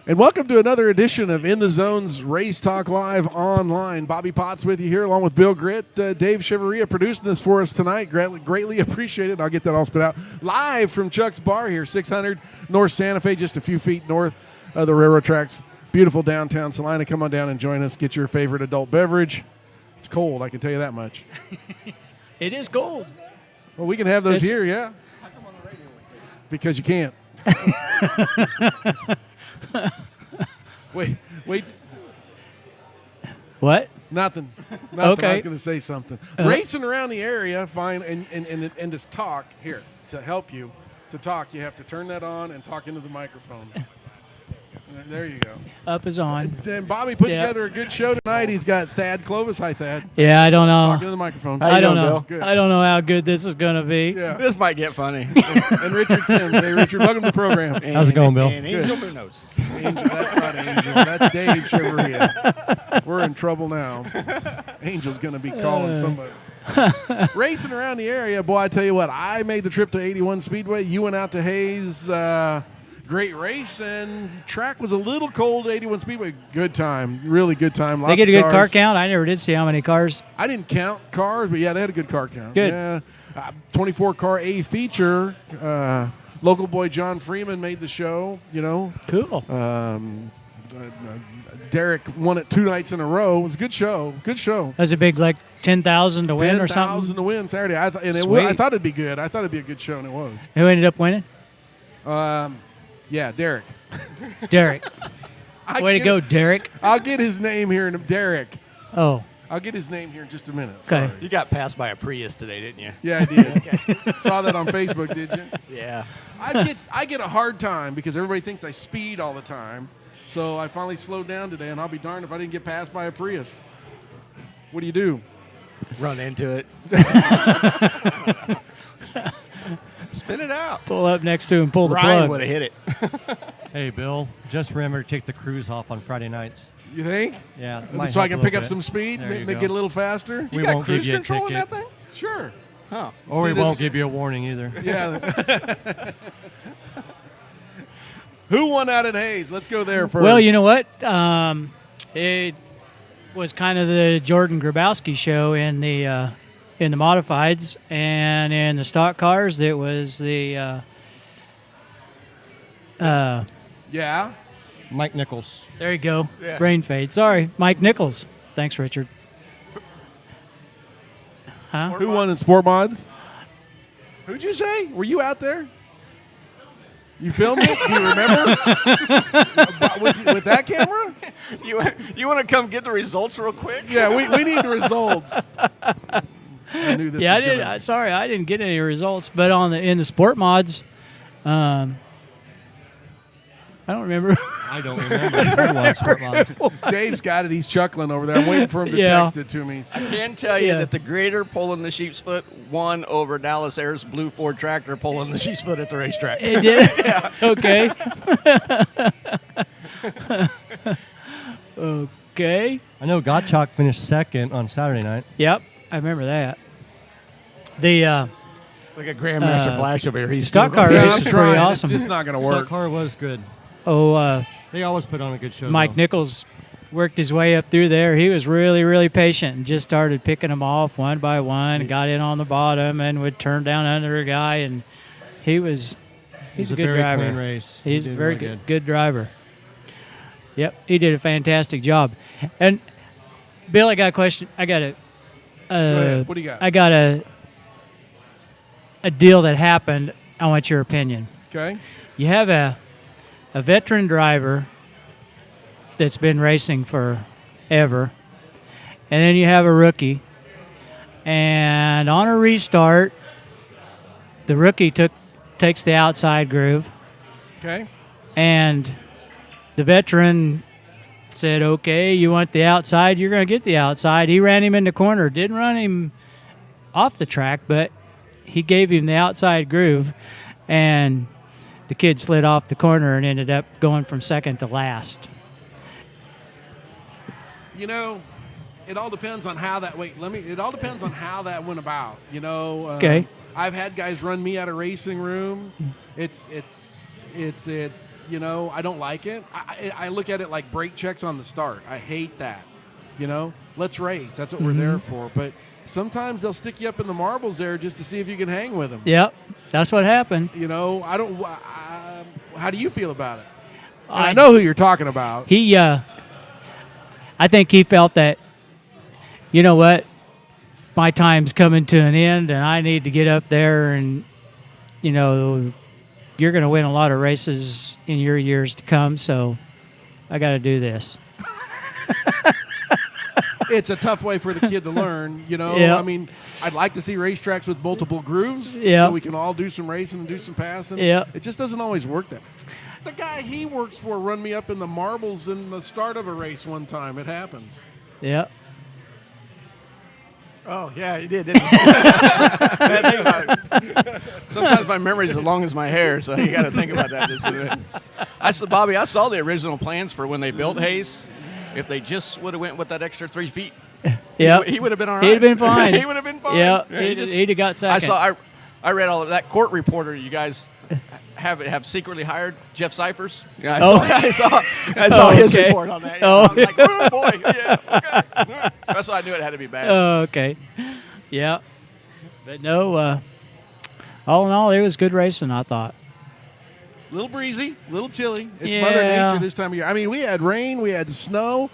And welcome to another edition of In the Zone's Race Talk Live Online. Bobby Potts with you here, along with Bill Gritt. Dave Cheveria producing this for us tonight. Greatly appreciated. I'll get that all spit out. Live from Chuck's Bar here, 600 North Santa Fe, just a few feet north of the railroad tracks. Beautiful downtown Salina. Come on down and join us. Get your favorite adult beverage. It's cold, I can tell you that much. It is cold. Well, we can have those here, yeah. How come on the radio? Because you can't. Wait. What? Nothing. Okay. I was going to say something. Racing around the area, fine, and just talk. Here, to help you to talk, you have to turn that on and talk into the microphone. There you go. Up is on. And Bobby put together a good show tonight. He's got Thad Clovis. Hi, Thad. Yeah, I don't know. Talking to the microphone. I don't doing, know. Good. I don't know how good this is going to be. Yeah. This might get funny. And Richard Sims. Hey, Richard, welcome to the program. How's it going, Bill? And Angel Munoz. Angel, that's not Angel. That's Dave Cheveria. We're in trouble now. Angel's going to be calling somebody. Racing around the area, boy, I tell you what, I made the trip to 81 Speedway. You went out to Hayes. Great race, and track was a little cold at 81 Speedway. Good time. Really good time. Lots They get a of good cars. car count? I never did see how many cars. I didn't count cars, but yeah, they had a good car count. Good. Yeah. 24 car A feature. Local boy John Freeman made the show, you know. Cool. Derek won it 2 nights in a row. It was a good show. Good show. That's a big, like, 10,000 to win or 10,000 something. to win Saturday. I thought Sweet. it'd be good. I thought it'd be a good show, and it was. Who ended up winning? Yeah, Derek. Derek. Way to go, Derek. I'll get his name here in Derek. Oh, I'll get his name here in just a minute. okay. Sorry. You got passed by a Prius today, didn't you? Yeah, I did. Saw that on Facebook, did you? Yeah. I get a hard time because everybody thinks I speed all the time. So I finally slowed down today, and I'll be darned if I didn't get passed by a Prius. What do you do? Run into it. Spin it out. Pull up next to him, pull the Ryan plug. would have hit it. Hey, Bill, just remember to take the cruise off on Friday nights. You think? Yeah. might So I help can a pick little up bit. some speed, There you make go. it a little faster? We got won't give cruise you a control in ticket. that thing? Sure. Huh. Or See we won't this- give you a warning either. Yeah. Who won out at Hayes? Let's go there first. Well, you know what? It was kind of the Jordan Grabowski show in the modifieds, and in the stock cars, it was the Yeah. Mike Nichols. there you go, Yeah. brain fade. Sorry, Mike Nichols. Thanks, Richard. Huh? Who won in Sport Mods? Who'd you say? Were you out there? You filmed it? Do you remember? with that camera? You want to come get the results real quick? Yeah, we need the results. I knew this Yeah, I was did. gonna- Sorry, I didn't get any results, but in the sport mods, I don't remember. I don't remember. I watched Sport Mod. Dave's got it. He's chuckling over there. I'm waiting for him to Yeah. text it to me. I can tell you Yeah. that the grader pulling the sheep's foot won over Dallas Ayers' blue Ford tractor pulling the sheep's foot at the racetrack. It did. Okay. Okay. I know Gottschalk finished second on Saturday night. Yep, I remember that. The Like a Grandmaster Flash over here. He's stock car Yeah, race I'm is trying. pretty awesome. It's just not going to Stock work. car was good. Oh, They always put on a good show. Mike though. Nichols worked his way up through there. He was really, really patient and just started picking them off one by one. Got in on the bottom and would turn down under a guy. And he's It was a good very driver. clean race. He's He a did very really good driver. Yep, he did a fantastic job. And Bill, I got a question. I got a. Go ahead. What do you got? I got a deal that happened. I want your opinion. Okay. You have a veteran driver that's been racing forever, and then you have a rookie. And on a restart, the rookie takes the outside groove, Okay. and the veteran said, "Okay, you want the outside? You're going to get the outside." He ran him in the corner, didn't run him off the track, but he gave him the outside groove, and the kid slid off the corner and ended up going from second to last. You know, it all depends on how that. It all depends on how that went about. You know. Okay. I've had guys run me out of racing room. It's It's you know, I don't like it. I look at it like brake checks on the start. I hate that. You know, let's race. That's what we're there for. But sometimes they'll stick you up in the marbles there just to see if you can hang with them. Yep, that's what happened. You know, I don't. How do you feel about it? And I know who you're talking about. He, I think he felt that, you know what, my time's coming to an end, and I need to get up there, and you know, you're going to win a lot of races in your years to come, so I got to do this. It's a tough way for the kid to learn, you know. Yep. I mean, I'd like to see racetracks with multiple grooves Yep. so we can all do some racing and do some passing. Yep. It just doesn't always work that. The guy he works for run me up in the marbles in the start of a race one time. It happens. Yep. Oh, yeah, he did, didn't he? Sometimes my memory's as long as my hair, so you got to think about that just a bit. Bobby, I saw the original plans for when they built Hayes. If they just would have went with that extra 3 feet, Yep. he would have been all right. He'd have been fine. He would have been fine. Yeah, Yeah, he'd have got second. I read all of that court reporter you guys have secretly hired, Jeff Cyphers. Yeah, I saw his okay. report on that. Oh. I was like, oh boy, yeah, okay. That's why I knew it had to be bad. Oh, okay. Yeah. But no, all in all, it was good racing, I thought. A little breezy, a little chilly. It's Yeah. Mother Nature this time of year. I mean, we had rain, we had snow,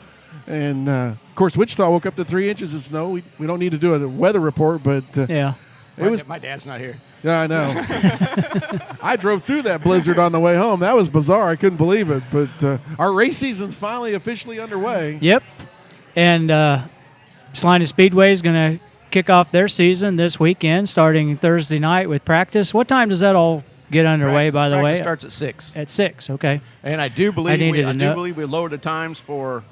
and of course, Wichita woke up to 3 inches of snow. We don't need to do a weather report, but Yeah. it was. My dad's not here. Yeah, I know. I drove through that blizzard on the way home. That was bizarre. I couldn't believe it. But our race season's finally officially underway. Yep. And Salina Speedway is going to kick off their season this weekend, starting Thursday night with practice. What time does that all get underway, by the way? Practice starts at 6. At 6, okay. And I do believe know. we lowered the times for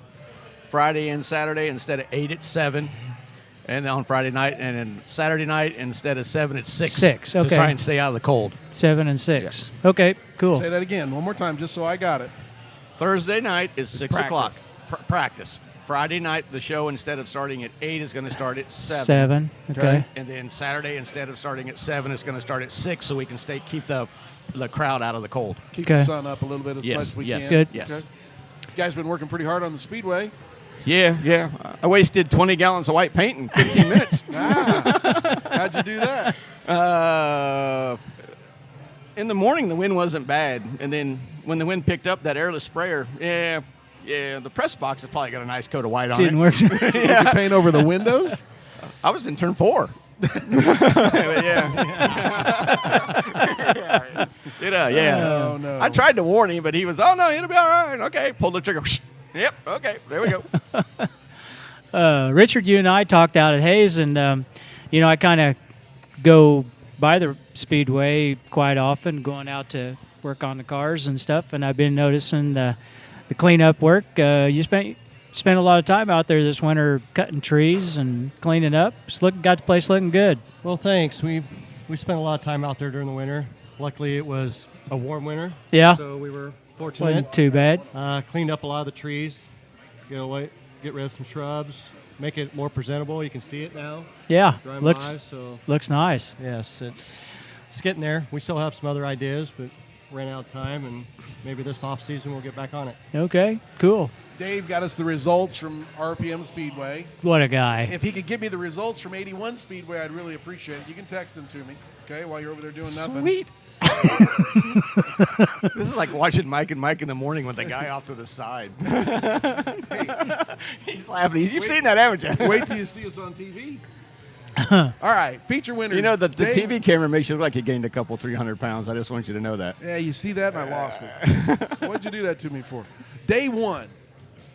Friday and Saturday. Instead of 8 at 7, and on Friday night, and then Saturday night instead of 7 at 6. 6, okay. To try and stay out of the cold. 7 and 6. Okay, cool. Say that again one more time just so I got it. Thursday night is 6 o'clock. practice. Practice. Friday night, the show, instead of starting at 8, is going to start at 7. 7, okay. And then Saturday, instead of starting at 7, it's going to start at 6, so we can keep the crowd out of the cold. Keep Okay. the sun up a little bit as much as we can. Good. Yes. Okay. You guys been working pretty hard on the speedway. Yeah. I wasted 20 gallons of white paint in 15 minutes. How'd you do that? In the morning, the wind wasn't bad. And then when the wind picked up, that airless sprayer, the press box has probably got a nice coat of white on Didn't it. work. Did you paint over the windows? I was in turn 4. Oh, no. I tried to warn him, but he was, oh, no, it'll be all right. Okay, pulled the trigger. Yep, okay, there we go. Richard, you and I talked out at Hayes, and, I kind of go by the Speedway quite often, going out to work on the cars and stuff, and I've been noticing the cleanup work. You spent a lot of time out there this winter cutting trees and cleaning up. Got the place looking good. Well, thanks. We spent a lot of time out there during the winter. Luckily, it was a warm winter. Yeah. So we were fortunate. Wasn't too bad. Cleaned up a lot of the trees. Get rid of some shrubs. Make it more presentable. You can see it now. Yeah, Driving looks by, so nice. yes, it's getting there. We still have some other ideas, but ran out of time, and maybe this off season we'll get back on it. Okay, cool. Dave got us the results from RPM Speedway. What a guy. If he could give me the results from 81 Speedway, I'd really appreciate it. You can text them to me, okay, while you're over there doing nothing. Sweet. This is like watching Mike and Mike in the morning with the guy off to the side. He's laughing. You've seen that, haven't you? Wait till you see us on TV. All right, feature winners. You know, the Dave- TV camera makes you look like you gained a couple 300 pounds. I just want you to know that. Yeah, you see that, and I lost it. What'd you do that to me for? Day 1,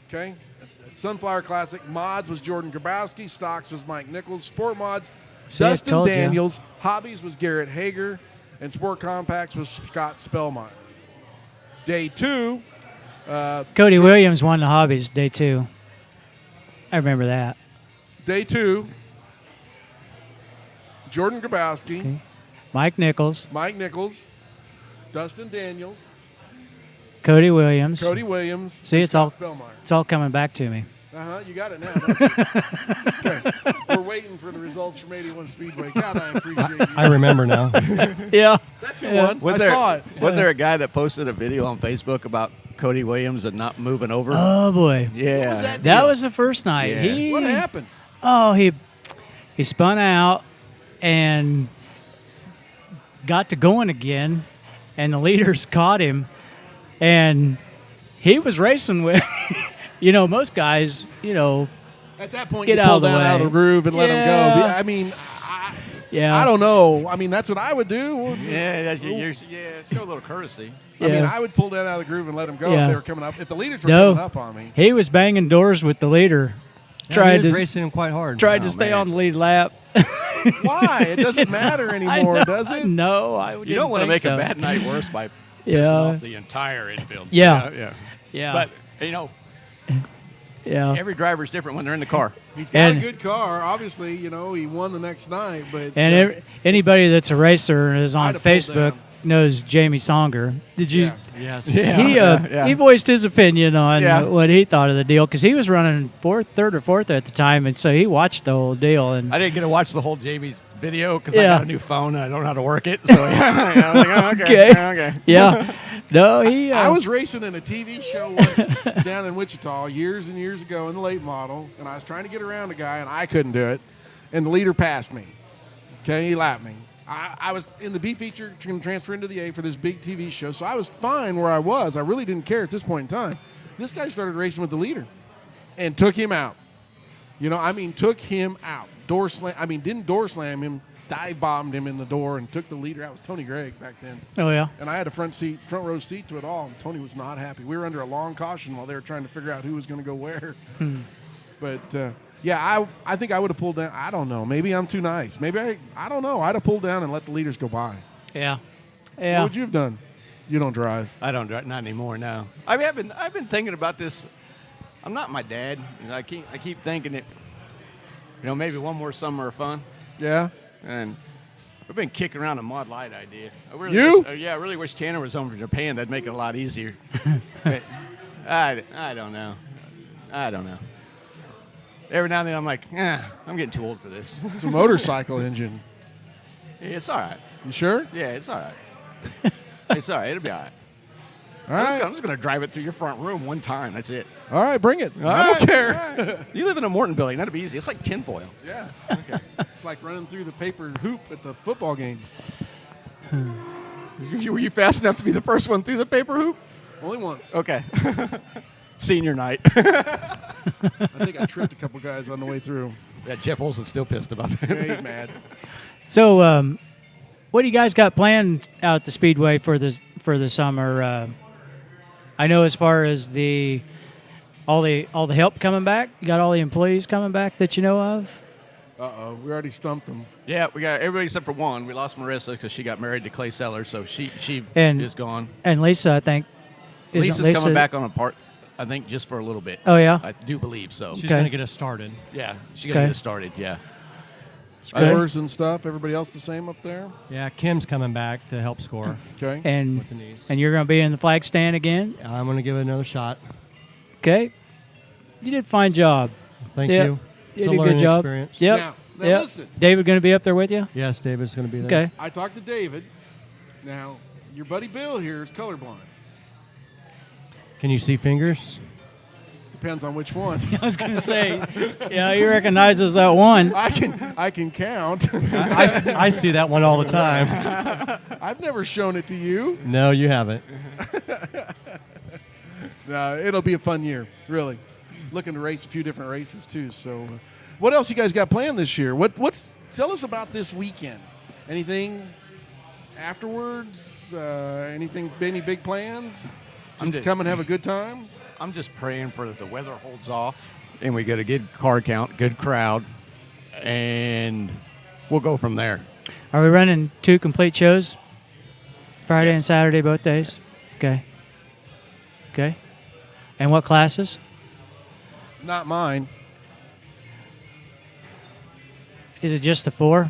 okay? At Sunflower Classic, mods was Jordan Grabowski, stocks was Mike Nichols, sport mods, See, I Dustin told ya. Daniels, hobbies was Garrett Hager, and sport compacts was Scott Spellmeyer. Day 2, Cody Williams won the hobbies day 2. I remember that. Day 2, Jordan Grabowski, Okay. Mike Nichols, Mike Nichols, Dustin Daniels, Cody Williams. Cody Williams, See, and it's all- Scott Spellmeyer. It's all coming back to me. You got it now, don't you? Okay. We're waiting for the results from 81 Speedway. God, I appreciate you. I remember now. Yeah. That's who won. Was I there, saw it. Was there a guy that posted a video on Facebook about Cody Williams and not moving over? Oh boy. Yeah. was that? That was the first night. Yeah. What happened? Oh, he spun out and got to going again, and the leaders caught him, and he was racing with, most guys, At that point, Get you out pull of the down out of way. the groove and let him Yeah. go. I mean, yeah, I don't know. I mean, that's what I would do. Yeah, show a little courtesy. I mean, Yeah. I would pull down out of the groove and let them go Yeah. if they were coming up. If the leaders were No. coming up on me. He was banging doors with the leader, Yeah, tried he was to racing him quite hard. tried to Oh, stay man. on the lead lap. Why? It doesn't matter anymore, does it? No, I You don't want to make so. a bad night worse by Yeah. pissing off the entire infield. Yeah. yeah. Yeah, But yeah. every driver's different when they're in the car. He's got And- a good car. Obviously, he won the next night. But And anybody that's a racer and is I'd on have pulled Facebook down. knows Jamie Songer. Did you? Yeah. Yes. Yeah. He voiced his opinion on Yeah. what he thought of the deal because he was running third or fourth at the time, and so he watched the whole deal. And I didn't get to watch the whole Jamie's video because Yeah. I got a new phone and I don't know how to work it. So I was like, oh, Okay. okay. yeah, no, he. I was racing in a TV show once down in Wichita years and years ago in the late model, and I was trying to get around a guy, and I couldn't do it. And the leader passed me. Okay, he lapped me. I was in the B feature, transfer into the A for this big TV show, so I was fine where I was. I really didn't care at this point in time. This guy started racing with the leader and took him out. Took him out. Door slam. Didn't door slam him, dive bombed him in the door and took the leader out. It was Tony Gregg back then. Oh yeah. And I had a front row seat to it all. And Tony was not happy. We were under a long caution while they were trying to figure out who was going to go where. But I think I would have pulled down. I don't know. Maybe I'm too nice. Maybe I don't know. I'd have pulled down and let the leaders go by. Yeah. What Yeah. would you have done? You don't drive. I don't drive, not anymore now. I've been thinking about this. I'm not my dad. I keep thinking it. Maybe one more summer of fun. Yeah. And we've been kicking around a Mod Light idea. I really wish Tanner was home from Japan. That'd make it a lot easier. But I don't know. I don't know. Every now and then I'm like, I'm getting too old for this. It's a motorcycle engine. It's all right. You sure? Yeah, it's all right. It's all right. It'll be all right. All I'm right. just gonna drive it through your front room one time. That's it. All right, bring it. All I don't right, care. all right. You live in a Morton building. That'd be easy. It's like tinfoil. Yeah. Okay. It's like running through the paper hoop at the football game. Were you fast enough to be the first one through the paper hoop? Only once. Okay. Senior night. I think I tripped a couple guys on the way through. Yeah, Jeff Olson's still pissed about that. Yeah, he's mad. So, what do you guys got planned out at the Speedway for the summer? I know as far as all the help coming back, you got all the employees coming back that you know of. We already stumped them. Yeah, we got everybody except for one. We lost Marissa because she got married to Clay Sellers, so she And- is gone. And Lisa, I think. isn't Lisa's Lisa- coming back on a part, I think, just for a little bit. Oh yeah. I do believe so. She's Okay. going to get us started. Yeah, she's gonna Okay. get us started. Yeah. Scores and stuff. Everybody else the same up there? Yeah, Kim's coming back to help score Okay. And with the knees. you're going to be in the flag stand again. I'm going to give it another shot. Okay. You did a fine job. Thank Yeah. you. It's You a did a learning good job. experience. Yep. Now Yep. listen. David going to be up there with you. Yes, David's going to be there. Okay. I talked to David. Now, your buddy Bill here is colorblind. Can you see fingers? Depends on which one. I was going to say, yeah, he recognizes that one. I can count. I see that one all the time. I've never shown it to you. No, you haven't. No, it'll be a fun year, really. Looking to race a few different races too. So, what else you guys got planned this year? Tell us about this weekend? Anything afterwards? Anything? Any big plans? Just to come and have a good time. I'm just praying for the weather holds off and we get a good car count, good crowd, and we'll go from there. Are we running 2 complete shows? Friday and Yes. Saturday, both days? Okay. Okay. And what classes? Not mine. Is it just the 4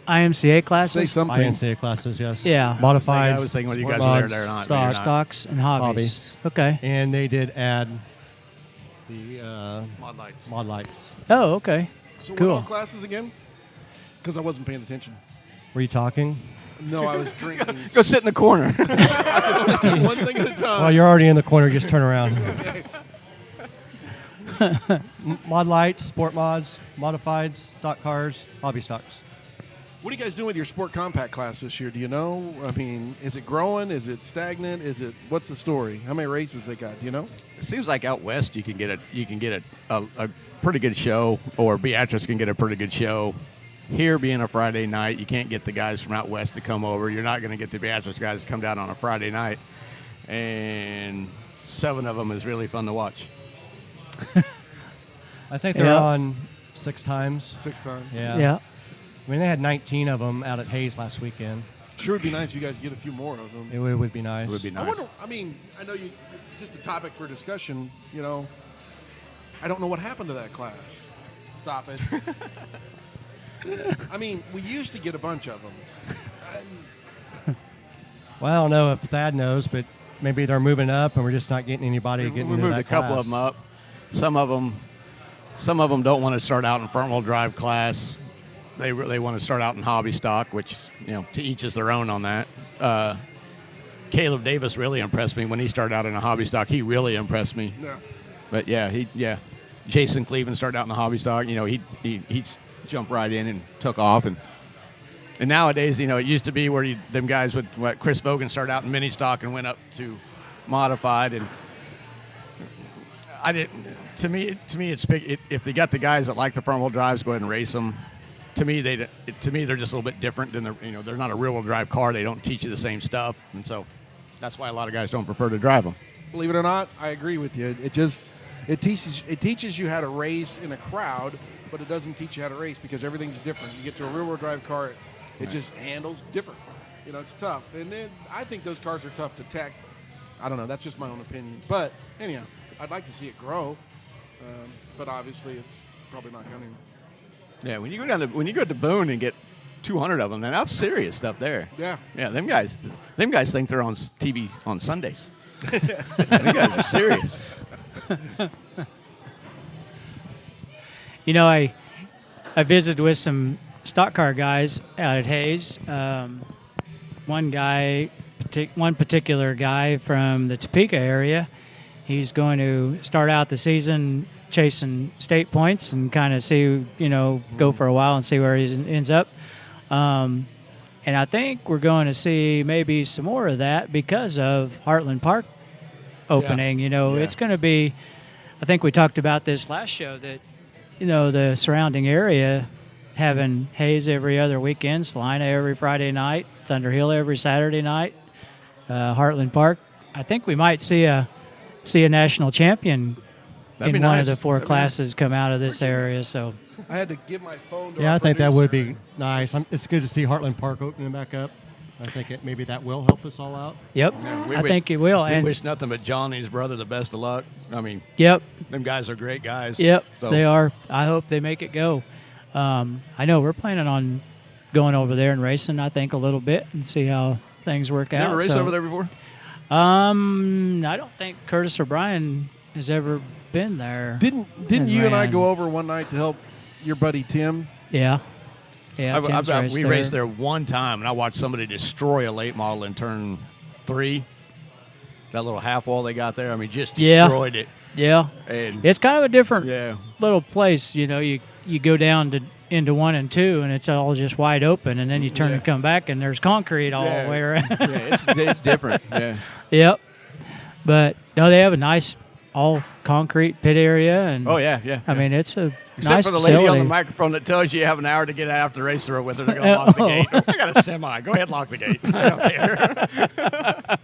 IMCA classes? Say something. INCA classes, yes. Yeah. Modified. I was thinking when you sport guys were there, mods, they're not. stock, You're not. Stocks and hobbies. Hobbies. Okay. And they did add The Mod lights. mod lights. Oh, okay. So Cool. what all classes again? Because I wasn't paying attention. Were you talking? No, I was drinking. Go sit in the corner. One thing at a time. Well, you're already in the corner. Just turn around. Mod lights, sport mods, modifieds, stock cars, hobby stocks. What are you guys doing with your sport compact class this year? Do you know? I mean, is it growing? Is it stagnant? What's the story? How many races they got? Do you know? It seems like out west you can get a pretty good show, or Beatrice can get a pretty good show. Here being a Friday night, you can't get the guys from out west to come over. You're not going to get the Beatrice guys to come down on a Friday night, and 7 of them is really fun to watch. I think they're on 6 times. 6 times. Yeah. I mean, they had 19 of them out at Hayes last weekend. Sure would be nice if you guys get a few more of them. It would be nice. It would be nice. I wonder, I know you, just a topic for discussion, I don't know what happened to that class. Stop it. I mean, we used to get a bunch of them. Well, I don't know if Thad knows, but maybe they're moving up, and we're just not getting anybody getting We into moved that a couple class. of them up. Some of them don't want to start out in front-wheel drive class. They want to start out in hobby stock, which, to each is their own on that. Caleb Davis really impressed me when he started out in a hobby stock. He really impressed me. Yeah. But Jason Cleveland started out in the hobby stock. He jumped right in and took off. And nowadays, it used to be where them guys would, Chris Vogan started out in mini stock and went up to modified. And to me, it's big. If they got the guys that like the front wheel drives, go ahead and race them. To me, they're just a little bit different than they're not a rear wheel drive car. They don't teach you the same stuff, and so that's why a lot of guys don't prefer to drive them. Believe it or not, I agree with you. It teaches you how to race in a crowd, but it doesn't teach you how to race because everything's different. You get to a rear wheel drive car, it just handles different. It's tough, and then I think those cars are tough to tech. I don't know. That's just my own opinion. But anyhow, I'd like to see it grow, but obviously it's probably not coming. Yeah, when you go to Boone and get 200 of them, then that's serious stuff there. Yeah. Yeah, them guys think they're on TV on Sundays. Them guys are serious. I visited with some stock car guys out at Hayes. One particular guy from the Topeka area, he's going to start out the season chasing state points and kind of see, go for a while and see where he ends up. And I think we're going to see maybe some more of that because of Heartland Park opening. It's going to be, I think we talked about this last show, that, the surrounding area having Hayes every other weekend, Salina every Friday night, Thunder Hill every Saturday night, Heartland Park. I think we might see a national champion in one of the 4 classes come out of this area. So I had to give my phone to Yeah, our I think that would producer. be nice. It's good to see Heartland Park opening back up. I think maybe that will help us all out. yep, Yeah, I think it will. We And wish nothing but John and his brother the best of luck. I mean, yep, them guys are great guys. Yep, So, they are. I hope they make it go. I know we're planning on going over there and racing, I think, a little bit and see how things work You out. ever raced So, over there before? I don't think Curtis O'Brien has ever been there. Didn't And you and I ran. go over one night to help your buddy Tim? Yeah. Yeah, Tim's We raced there one time, and I watched somebody destroy a late model in turn 3. That little half wall they got there, just destroyed it. Yeah. And It's kind of a different yeah, little place. You go down into 1 and 2, and it's all just wide open, and then you turn and come back, and there's concrete all the way around. yeah, it's different. Yeah. Yep. But, no, they have a nice all concrete pit area. And Oh yeah. I mean, it's a Except nice for the facility. lady on the microphone that tells you have an hour to get out after the race or with her, they're going to lock the gate. I got a semi. Go ahead and lock the gate. I don't care.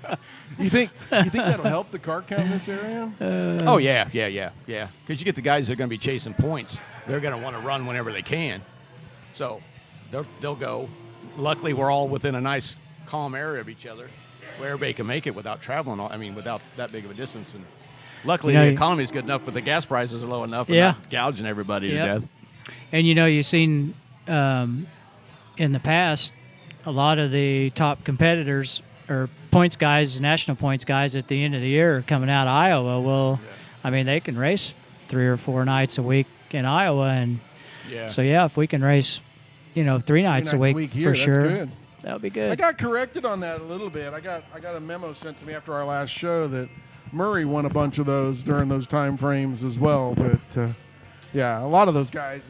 You think that'll help the car count in this area? Oh, yeah. Because you get the guys that are going to be chasing points. They're going to want to run whenever they can. So they'll go. Luckily, we're all within a nice, calm area of each other where everybody can make it without traveling. Without that big of a distance. And luckily, the economy is good enough, but the gas prices are low enough and not gouging everybody to death. And, you've seen in the past, a lot of the top competitors or points guys, national points guys at the end of the year are coming out of Iowa. Well, they can race 3 or 4 nights a week in Iowa, and Yeah. so if we can race, 3 nights a week here, for that's sure, good. that would be good. I got corrected on that a little bit. I got a memo sent to me after our last show that Murray won a bunch of those during those time frames as well. But a lot of those guys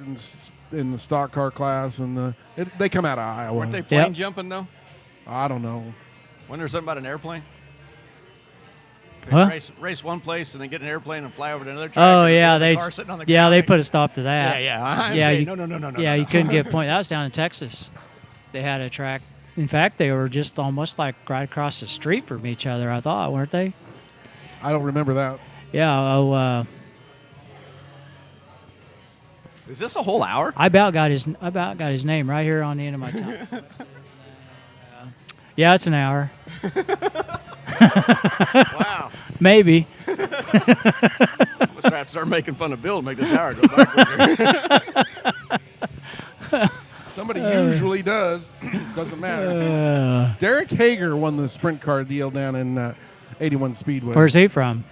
in the stock car class and they come out of Iowa. Weren't they plane jumping though? I don't know. Wasn't there something about an airplane? They Huh? race one place and then get an airplane and fly over to another track. Oh and yeah, the they car sitting on the ground. they put a stop to that. I'm Yeah, saying, you- no. Yeah, you couldn't get point. That was down in Texas. They had a track. In fact, they were just almost like right across the street from each other. I thought, weren't they? I don't remember that. Yeah. Is this a whole hour? I about got his name right here on the end of my tongue. Yeah, it's an hour. Wow. Maybe. Let's have to start making fun of Bill and make this hour go back quicker. Somebody usually does. Doesn't matter. Derek Hager won the sprint car deal down in 81 Speedway. Where's he from?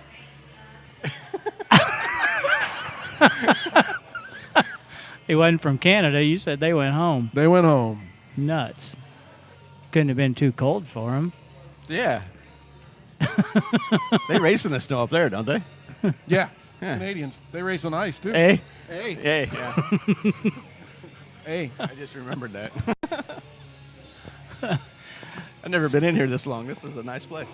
He wasn't from Canada. You said they went home. They went home. Nuts. Couldn't have been too cold for him. Yeah. They race in the snow up there, don't they? Yeah. Yeah. Canadians. They race on ice, too. Hey. Hey. Hey, yeah. Hey. I just remembered that. I've never been in here this long. This is a nice place.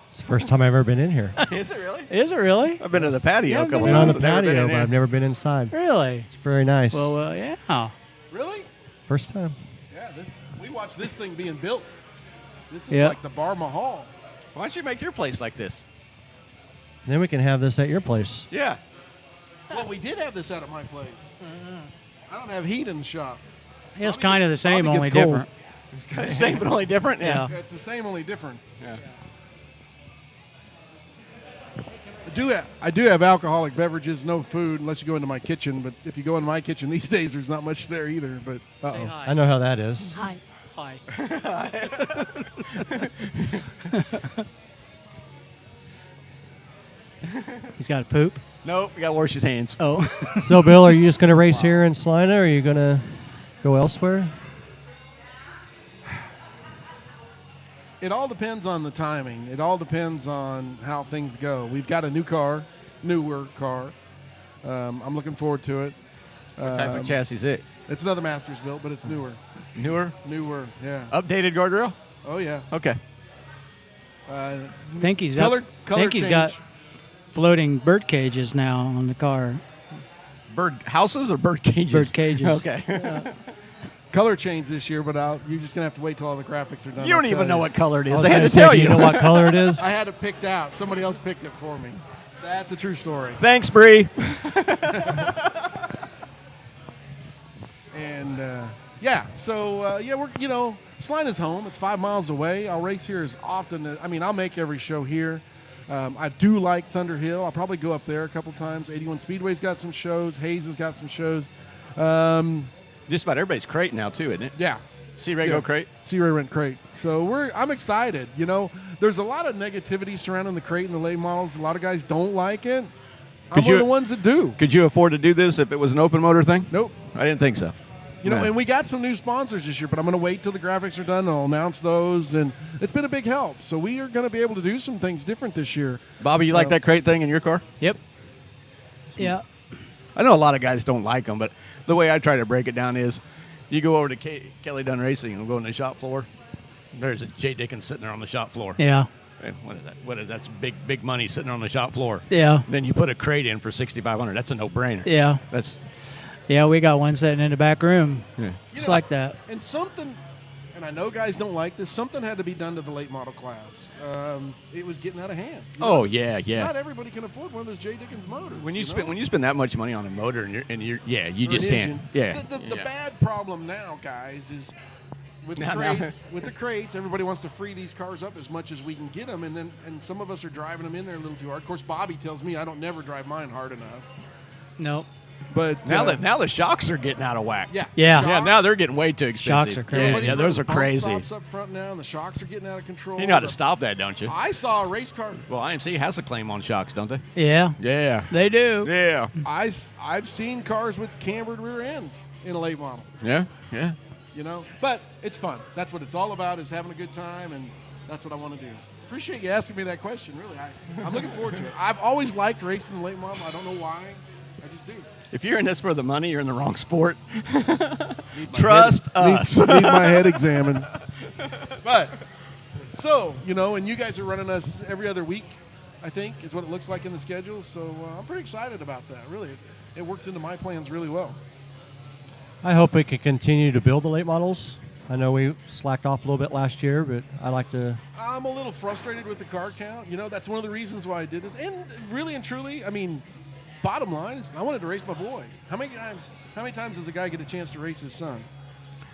It's the first time I've ever been in here. Is it really? Is it really? I've been to the patio a couple Been times. on the I've never been patio, in but here. I've never been inside. Really? It's very nice. Well, yeah. Really? First time. Yeah. We watched this thing being built. This is Yeah. like the Bar Mahal. Why don't you make your place like this? Then we can have this at your place. Yeah. Well, we did have this out at my place. I don't have heat in the shop. It's Bobby kind of the gets- same, Bobby only gets cold. different. It's kind of the same, but only different. Yeah. Yeah, it's the same, only different. Yeah. I do have alcoholic beverages, no food unless you go into my kitchen. But if you go into my kitchen these days, there's not much there either. But Say uh-oh. hi. I know how that is. Hi. Hi. He's got to poop. Nope. You got to wash his hands. Oh. So, Bill, are you just going to race here in Salina, or are you going to go elsewhere? It all depends on the timing. It all depends on how things go. We've got a newer car. I'm looking forward to it. What type of chassis is it? It's another Masters built, but it's newer. Newer? Yeah. Updated guardrail? Oh yeah. Okay. think he's Color think he's change. got floating bird cages now on the car. Bird houses or bird cages? Bird cages. Okay. Color change this year, but you're just gonna have to wait till all the graphics are done. You don't I'll even tell know what color it I is. was They had gonna to say, tell do you know what color it is? I had it picked out. Somebody else picked it for me. That's a true story. Thanks, Bree. And we're Salina's home. It's 5 miles away. I'll race here as often as I'll make every show here. I do like Thunder Hill. I'll probably go up there a couple times. 81 Speedway's got some shows. Hayes has got some shows. Just about everybody's crate now, too, isn't it? Yeah. See Ray go crate? C-Ray Rent Crate. So I'm excited. There's a lot of negativity surrounding the crate and the late models. A lot of guys don't like it. I'm one of the ones that do. Could you afford to do this if it was an open motor thing? Nope. I didn't think so. And we got some new sponsors this year, but I'm going to wait till the graphics are done and I'll announce those. And it's been a big help. So we are going to be able to do some things different this year. Bobby, you like that crate thing in your car? Yep. Yeah. I know a lot of guys don't like them, but the way I try to break it down is you go over to Kelly Dunn Racing and go on the shop floor. There's a Jay Dickens sitting there on the shop floor. Yeah. And what is that? That's big money sitting on the shop floor. Yeah. Then you put a crate in for $6,500. That's a no-brainer. Yeah. Yeah, we got one sitting in the back room. Yeah. It's like that. And and I know guys don't like this, something had to be done to the late model class. It was getting out of hand. Oh yeah. Not everybody can afford one of those Jay Dickens motors. When you spend that much money on a motor you Or just an can't. engine. Yeah. The bad problem now, guys, is with the crates, everybody wants to free these cars up as much as we can get them, and some of us are driving them in there a little too hard. Of course, Bobby tells me I don't never drive mine hard enough. Nope. But Now the shocks are getting out of whack. yeah, Yeah. shocks- Yeah, now they're getting way too expensive. Shocks are crazy. Yeah, those are Pump crazy. stops up front now, and the shocks are getting out of control. You know how to stop that, don't you? I saw a race car. Well, IMC has a claim on shocks, don't they? Yeah, Yeah. they do. Yeah. I've seen cars with cambered rear ends in a late model. Yeah. Yeah. You know, but it's fun. That's what it's all about, is having a good time, and that's what I want to do. Appreciate you asking me that question. Really, I'm looking forward to it. I've always liked racing the late model. I don't know why. I just do. If you're in this for the money, you're in the wrong sport. Need my Trust head- us. Need my head examined. But so, you know, and you guys are running us every other week, I think, is what it looks like in the schedule. So I'm pretty excited about that. Really, it works into my plans really well. I hope we can continue to build the late models. I know we slacked off a little bit last year, but I like to. I'm a little frustrated with the car count. You know, that's one of the reasons why I did this. And really and truly, I mean, bottom line is I wanted to race my boy. How many times does a guy get a chance to race his son?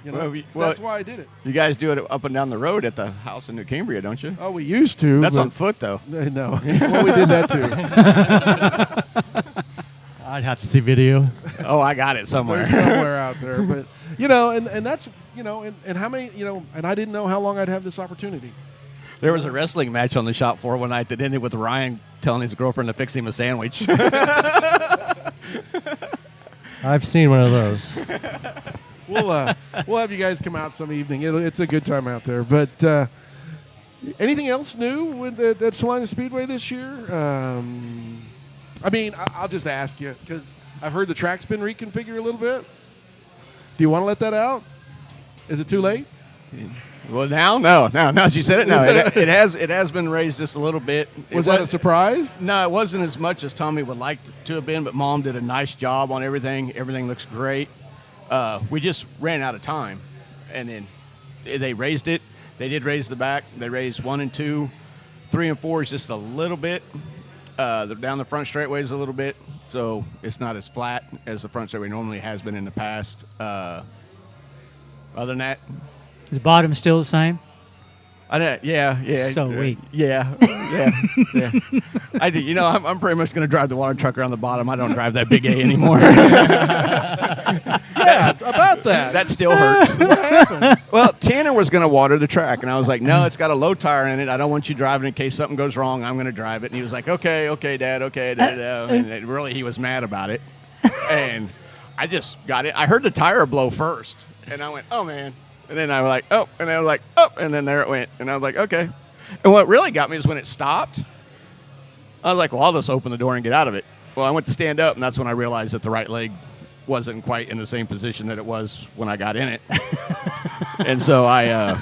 You know, that's why I did it. You guys do it up and down the road at the house in New Cambria, don't you? Oh, we used to. That's but- on foot, though. No. Well, we did that too. I'd have to see video. Oh, I got it somewhere. There's somewhere out there. But, you know, and that's, you know, and how many, you know, and I didn't know how long I'd have this opportunity. There was a wrestling match on the shop floor one night that ended with Ryan telling his girlfriend to fix him a sandwich. I've seen one of those. We'll have you guys come out some evening. It's a good time out there. But anything else new with at Salina Speedway this year? I mean, I'll just ask you because I've heard the track's been reconfigured a little bit. Do you want to let that out? Is it too late? Well, now she said it. No, it has been raised just a little bit. Was that a surprise? No, it wasn't as much as Tommy would like to have been, but Mom did a nice job on everything. Everything looks great. We just ran out of time, and then they raised it. They did raise the back. They raised 1 and 2, 3 and 4 is just a little bit. Down the front straightaways a little bit, so it's not as flat as the front straightway normally has been in the past. Other than that, Is the bottom still the same? yeah. So weak. Yeah. I do. You know, I'm pretty much going to drive the water truck around the bottom. I don't drive that big A anymore. Yeah, about that. That still hurts. What happened? Well, Tanner was going to water the track, and I was like, no, it's got a low tire in it. I don't want you driving in case something goes wrong. I'm going to drive it. And he was like, okay, Dad, okay. And really, he was mad about it. And I just got it. I heard the tire blow first, and I went, oh, man. And then I was like, oh. And then I was like, oh. And then there it went. And I was like, okay. And what really got me is when it stopped, I was like, well, I'll just open the door and get out of it. Well, I went to stand up, and that's when I realized that the right leg wasn't quite in the same position that it was when I got in it. And so I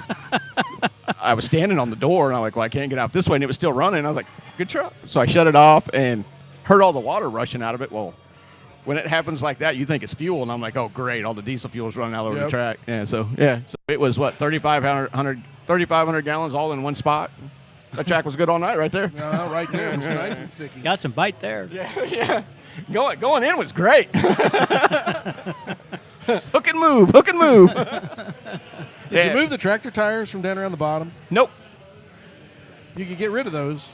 was standing on the door, and I'm like, well, I can't get out this way. And it was still running. I was like, good try. So I shut it off and heard all the water rushing out of it. Well, when it happens like that, you think it's fuel. And I'm like, oh, great. All the diesel fuel is running all over the track. Yeah, so it was, 3,500 gallons all in one spot. That track was good all night right there. Right there. It's nice and sticky. Got some bite there. Yeah. Going in was great. Hook and move. Did you move the tractor tires from down around the bottom? Nope. You could get rid of those.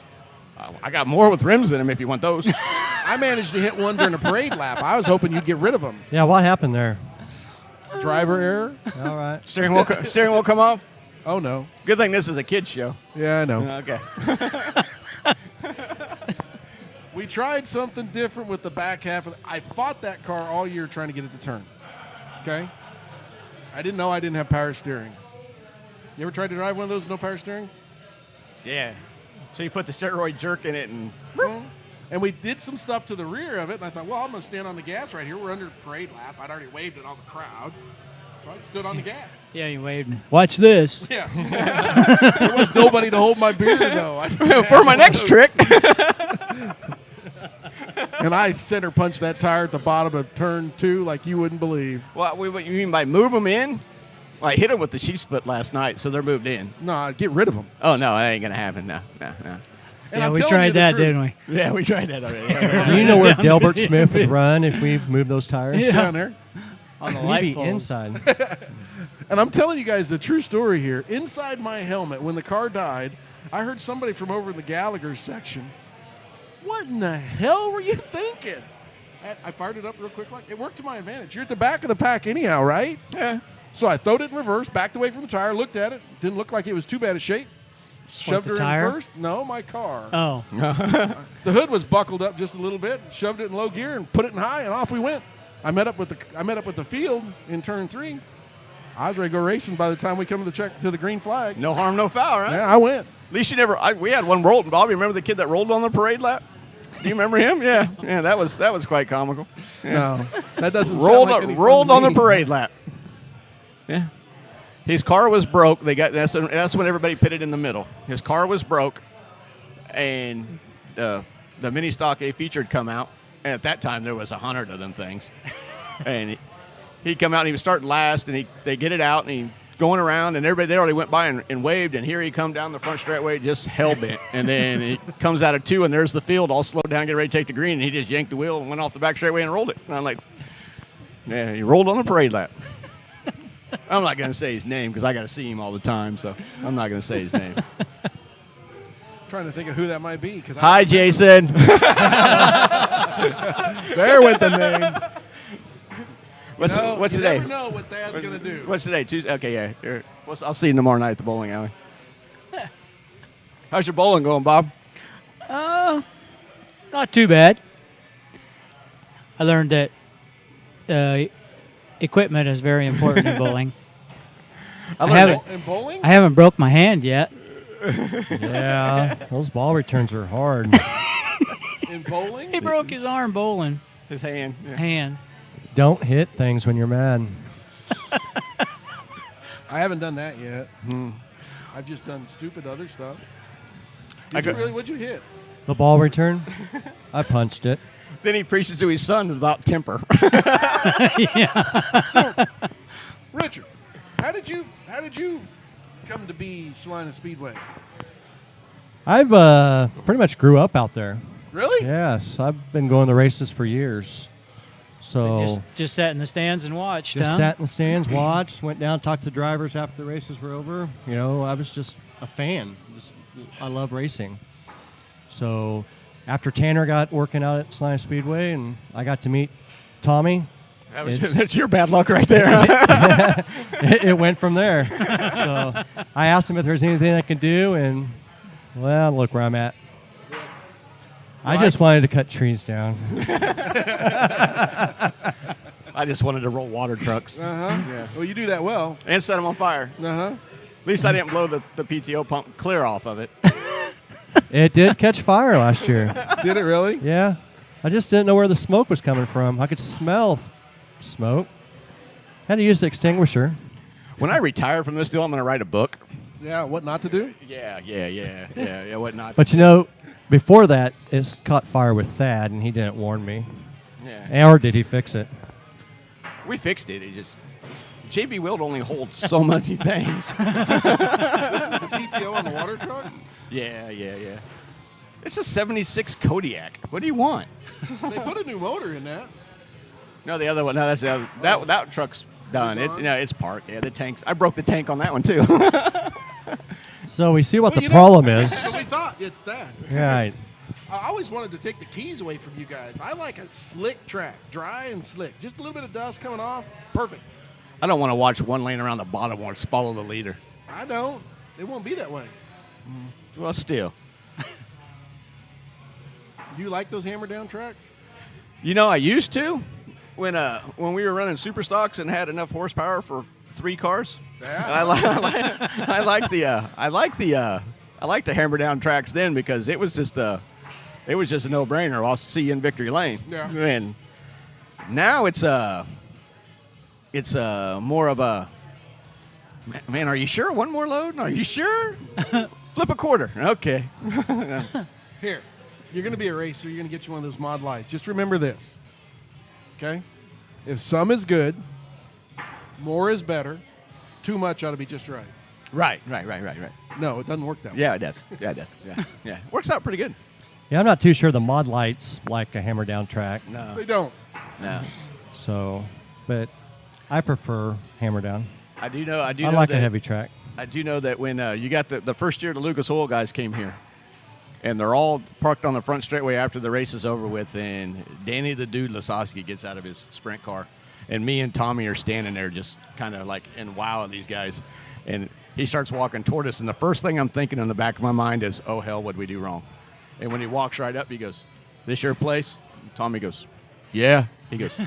I got more with rims in them if you want those. I managed to hit one during a parade lap. I was hoping you'd get rid of them. Yeah, what happened there? Driver error? All right. Steering wheel come off? Oh, no. Good thing this is a kid's show. Yeah, I know. Okay. We tried something different with the back half. I fought that car all year trying to get it to turn. Okay? I didn't know I didn't have power steering. You ever tried to drive one of those with no power steering? Yeah. So you put the steroid jerk in it and... And we did some stuff to the rear of it, and I thought, well, I'm going to stand on the gas right here. We're under parade lap. I'd already waved at all the crowd. So I stood on the gas. Yeah, you waved. Watch this. Yeah. There was nobody to hold my beer, though. For my next trick. And I center punched that tire at the bottom of turn 2 like you wouldn't believe. What you mean by move them in? Well, I hit them with the sheep's foot last night, so they're moved in. No, get rid of them. Oh, no, that ain't going to happen. No. And Yeah, I'm we telling tried you the that, truth. didn't we? Yeah, we tried that already. Do you know where Delbert Smith would run if we moved those tires? Yeah. Down there. On the He'd light be poles. inside. And I'm telling you guys the true story here. Inside my helmet, when the car died, I heard somebody from over in the Gallagher section, what in the hell were you thinking? I fired it up real quick. Like it worked to my advantage. You're at the back of the pack anyhow, right? Yeah. So I throwed it in reverse, backed away from the tire, looked at it. Didn't look like it was too bad a shape. Shoved the her tire? in first. No, my car. Oh, The hood was buckled up just a little bit. Shoved it in low gear and put it in high, and off we went. I met up with the field in turn 3. I was ready to go racing by the time we come to the green flag. No harm, no foul, right? Yeah, I went. At least you never. We had one rolled. Bobby, remember the kid that rolled on the parade lap? Do you remember him? Yeah, yeah. That was quite comical. Yeah. No, that doesn't rolled sound like any fun rolled to on the me. parade lap. Yeah. His car was broke. That's when everybody pitted in the middle. His car was broke, and the mini stock A feature had come out. And at that time, there was 100 of them things. And he'd come out and he was starting last, and they get it out, and he going around, and everybody there already went by and waved, and here he come down the front straightaway just hell-bent. And then he comes out of 2, and there's the field all slowed down, getting ready to take the green, and he just yanked the wheel and went off the back straightaway and rolled it. And I'm like, yeah, he rolled on the parade lap. I'm not going to say his name because I got to see him all the time, so I'm not going to say his name. Trying to think of who that might be. Hi, Jason. There went the name. What's you today? never know what Dad's going to do. What's today? Tuesday? Okay, yeah. Here. I'll see you tomorrow night at the bowling alley. How's your bowling going, Bob? not too bad. I learned that equipment is very important in bowling. In bowling? I haven't broke my hand yet. Yeah, those ball returns are hard. In bowling? He broke his arm bowling. His hand. Yeah. Hand. Don't hit things when you're mad. I haven't done that yet. I've just done stupid other stuff. What'd you hit? The ball return, I punched it. Then he preaches to his son about temper. So, Richard, how did you come to be Salina Speedway? I've pretty much grew up out there. Really? Yes, I've been going to races for years. So Just sat in the stands and watched. just huh? sat in the stands, watched, went down, talked to drivers after the races were over. You know, I was just a fan. I love racing. So after Tanner got working out at Salina Speedway and I got to meet Tommy, That's your bad luck right there. Huh? it went from there. So I asked him if there's anything I could do, and, well, look where I'm at. I just wanted to cut trees down. I just wanted to roll water trucks. Yeah. Well, you do that well. And set them on fire. Uh-huh. At least I didn't blow the PTO pump clear off of it. It did catch fire last year. Did it really? Yeah. I just didn't know where the smoke was coming from. I could smell smoke. Had to use the extinguisher. When I retire from this deal, I'm going to write a book. Yeah, what not to do? Yeah, what not. But you know, before that, it caught fire with Thad, and he didn't warn me. Yeah. Or did he fix it? We fixed it. JB Wild only holds so many things. The PTO on the water truck? Yeah. It's a 76 Kodiak. What do you want? They put a new motor in that. No, the other one. No, that's the other. That truck's done. Gone? It's parked. Yeah, the tanks. I broke the tank on that one too. So we see what Well, the problem is. So we thought it's that. Right. I always wanted to take the keys away from you guys. I like a slick track, dry and slick. Just a little bit of dust coming off. Perfect. I don't want to watch one lane around the bottom one follow the leader. I don't. It won't be that way. Well, still. Do you like those hammer down tracks? You know, I used to when we were running super stocks and had enough horsepower for 3 cars. Yeah. I like the hammer down tracks then because it was just a no-brainer. I'll see you in victory lane. Yeah. And now it's more of a man. Are you sure? One more load? Are you sure? Flip a quarter. Okay. Here, you're going to be a racer. You're going to get you one of those mod lights. Just remember this, okay? If some is good, more is better. Too much ought to be just right. Right. No, it doesn't work that way. Yeah, it does. Yeah. Works out pretty good. Yeah, I'm not too sure the mod lights like a hammer down track. No. They don't. No. So, but I prefer hammer down. I do know. I like a heavy track. I do know that when you got the first year the Lucas Oil guys came here, and they're all parked on the front straightaway after the race is over with, and Danny the Dude Lasowski gets out of his sprint car, and me and Tommy are standing there just kind of like in wow of these guys, and he starts walking toward us, and the first thing I'm thinking in the back of my mind is, oh, hell, what'd we do wrong? And when he walks right up, he goes, this your place? And Tommy goes, yeah. He goes,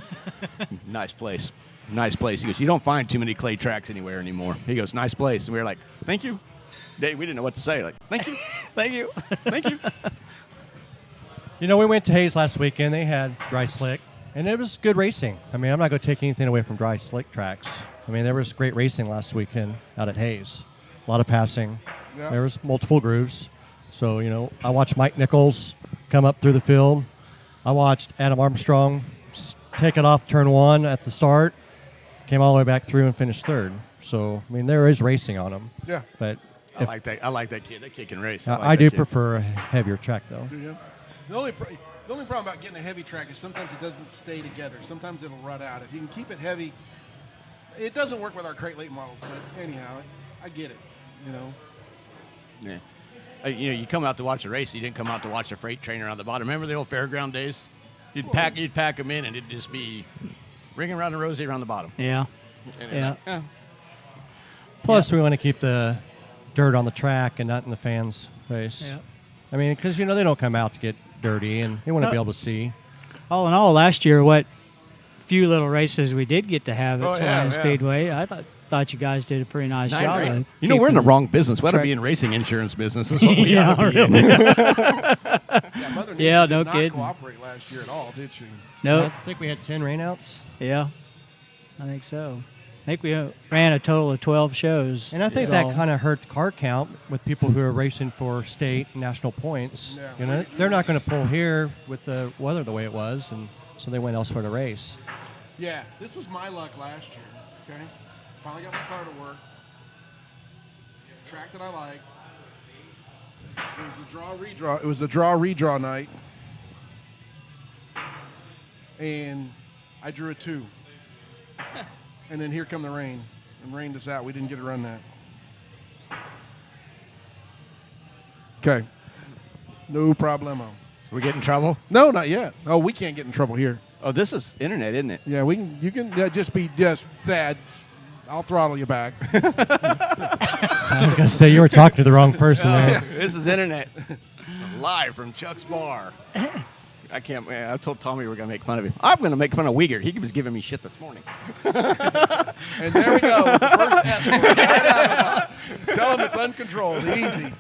nice place. Nice place. He goes, you don't find too many clay tracks anywhere anymore. He goes, nice place. And we were like, thank you. We didn't know what to say. Like, thank you. Thank you. Thank you. You know, we went to Hayes last weekend. They had dry slick, and it was good racing. I mean, I'm not going to take anything away from dry slick tracks. I mean, there was great racing last weekend out at Hayes. A lot of passing. Yeah. There was multiple grooves. So, you know, I watched Mike Nichols come up through the field. I watched Adam Armstrong take it off turn 1 at the start, came all the way back through and finished 3rd. So, I mean, there is racing on them. Yeah. But I like that kid. That kid can race. I do prefer a heavier track, though. Do you? The only problem about getting a heavy track is sometimes it doesn't stay together. Sometimes it'll rut out. If you can keep it heavy, it doesn't work with our crate late models. But anyhow, I get it. You know. Yeah. You know, you come out to watch a race. You didn't come out to watch a freight trainer on the bottom. Remember the old fairground days? You'd pack them in, and it'd just be ringing around the rosy around the bottom. Yeah. And Yeah. Plus, we want to keep the dirt on the track and not in the fans' face. Yeah. I mean, because, you know, they don't come out to get dirty, and they want to be able to see. All in all, last year, what few little races we did get to have at Salina yeah. Speedway, I thought you guys did a pretty nice job. of You know, we're in the keeping- wrong business. We ought to track- be in racing insurance business. Is what we Yeah, ought to be in. Yeah, Mother Nature Yeah, did no not kidding. cooperate last year at all, did she? No, I think we had 10 rainouts. yeah, I think so. I think we ran a total of 12 shows. And I think So- that kind of hurt the car count with people who are racing for state and national points. Yeah. You know, they're not going to pull here with the weather the way it was, and so they went elsewhere to race. Yeah, this was my luck last year. Okay, finally got my car to work. Track that I liked. It was a draw redraw. It was a draw redraw night, and I drew a 2. And then here come the rain, and rained us out. We didn't get to run that. Okay, no problemo. We get in trouble? No, not yet. Oh, we can't get in trouble here. Oh, this is internet, isn't it? Yeah, we can. You can just be Thad. I'll throttle you back. I was going to say, you were talking to the wrong person there. This is internet. Live from Chuck's Bar. I can't. Man, I told Tommy we were going to make fun of him. I'm going to make fun of Uyghur. He was giving me shit this morning. And there we go with the first S word right out of the box. Tell him it's uncontrolled. Easy.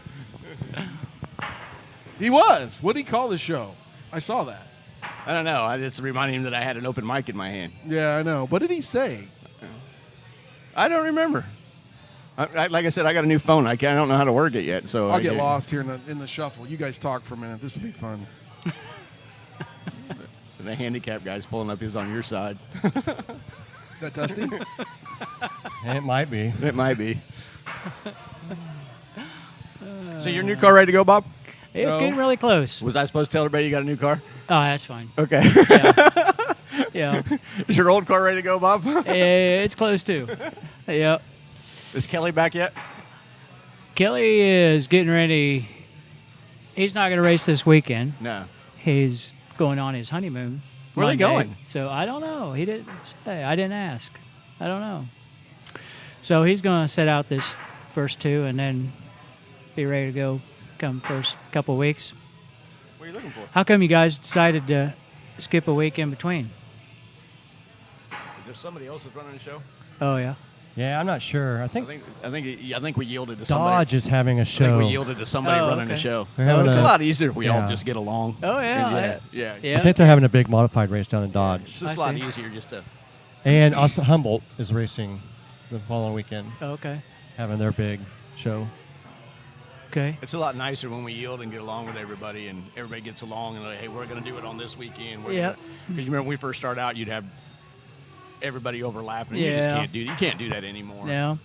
He was. What did he call the show? I saw that. I don't know. I just reminded him that I had an open mic in my hand. Yeah, I know. What did he say? I don't remember. Like I said, I got a new phone. I don't know how to work it yet. So I'll get lost here in the shuffle. You guys talk for a minute. This will be fun. The handicap guy's pulling up his on your side. Is that Dusty? It might be. It might be. So your new car ready to go, Bob? It's No. getting really close. Was I supposed to tell everybody you got a new car? Oh, that's fine. Okay. Yeah, Is your old car ready to go, Bob? it's close too. Yep. Is Kelly back yet? Kelly is getting ready. He's not going to race this weekend. No. He's going on his honeymoon. Where are they Monday. going? So I don't know. He didn't say. I didn't ask. I don't know. So he's going to set out this first 2 and then be ready to go come first couple weeks. What are you looking for? How come you guys decided to skip a week in between? There's somebody else that's running the show. Oh, yeah. Yeah, I'm not sure. I I think think we yielded to somebody. Dodge is having a I show. think we yielded to somebody Oh, running the okay. show. They're having It's a a- lot easier if we all yeah. just get along. Oh, yeah. And yeah. Yeah. I think they're having a big modified race down in Dodge. It's just a I lot see. easier just to. And also Humboldt is racing the following weekend, Oh, okay. having their big show. Okay. It's a lot nicer when we yield and get along with everybody, and everybody gets along and like, hey, we're going to do it on this weekend. Yep. Because you remember when we first started out, you'd have everybody overlapping. And You just Yeah. can't do that anymore. Yeah.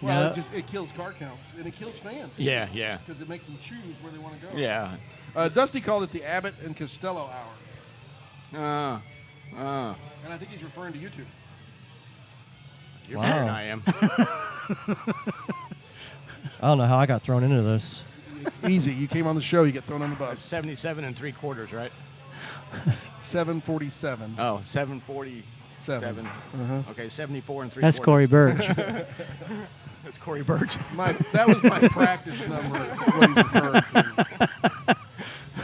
Well, No. it kills car counts and it kills fans. Yeah. Yeah. Because it makes them choose where they want to go. Yeah. Dusty called it the Abbott and Costello Hour, Uh, and I think he's referring to you two. you're Wow. better than I am. I don't know how I got thrown into this. It's easy. You came on the show, you get thrown on the That's bus. 77 3/4, right? 747. Oh, 747. Okay, 74 3/4. That's Corey Birch. That's Corey Birch. That was my practice number. That's what he's referring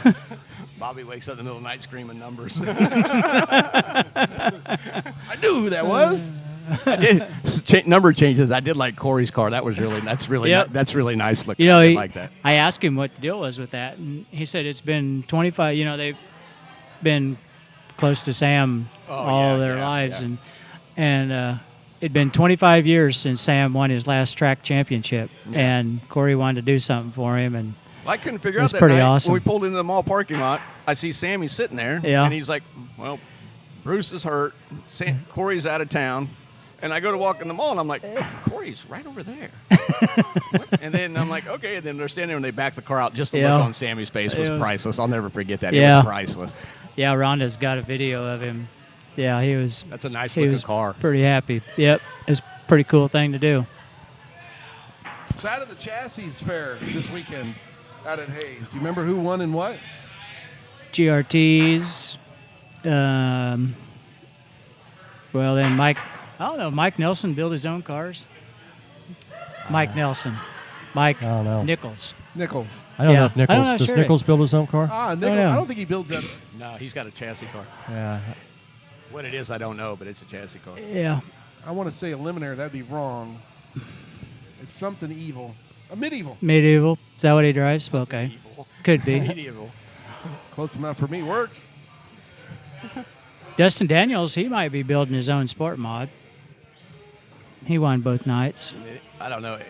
to. Bobby wakes up in the middle of the night screaming numbers. I knew who that was. I did number changes. I did like Corey's car. That's really Yep. that's really nice looking. You know, I did like that. I asked him what the deal was with that, and he said it's been 25. You know, they've been close to Sam all their lives, and it'd been 25 years since Sam won his last track championship, and Corey wanted to do something for him, and I couldn't figure That's out that pretty night awesome. when we pulled into the mall parking lot. I see Sammy sitting there, and he's like, "Well, Bruce is hurt. Corey's out of town." And I go to walk in the mall, and I'm like, Corey's right over there. What? And then I'm like, okay. And then they're standing there, and they back the car out. Just the look on Sammy's face was priceless. I'll never forget that. It was priceless. Yeah, Rhonda's got a video of him. Yeah, he was. That's a nice looking car. Pretty happy. Yep, it's a pretty cool thing to do. Side of the Chassis Fair this weekend out at Hayes. Do you remember who won and what? GRTs. Well, then Mike. I don't know. Mike Nelson built his own cars. Mike Nelson. Mike I don't know. Nichols. Nichols. I don't know if I'm not Nichols does sure. Nichols build his own car. Nichols. know. I don't think he builds that. No, he's got a chassis car. Yeah. What it is, I don't know, but it's a chassis car. Yeah. I want to say a Liminaire. That'd be wrong. It's something evil. A medieval. Medieval. Is that what he drives? Okay. Medieval. Could be. Medieval. Close enough for me. Works. Dustin Daniels, he might be building his own sport mod. He won both nights. I don't know. I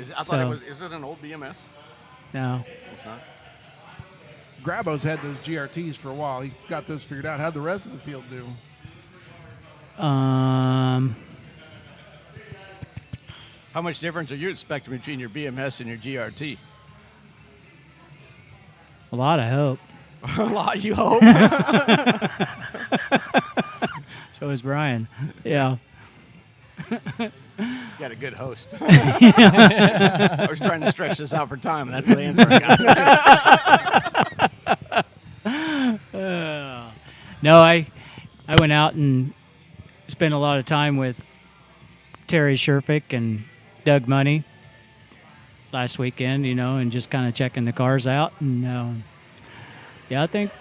thought So- it was. Is it an old BMS? No. It's not. Grabo's had those GRTs for a while. He's got those figured out. How'd the rest of the field do? How much difference are you expecting between your BMS and your GRT? A lot, I hope. A lot, you hope. So is Brian. Yeah. You got a good host. I was trying to stretch this out for time, and that's the answer I got. No, I went out and spent a lot of time with Terry Sherfick and Doug Money last weekend, and just kind of checking the cars out. And yeah, I think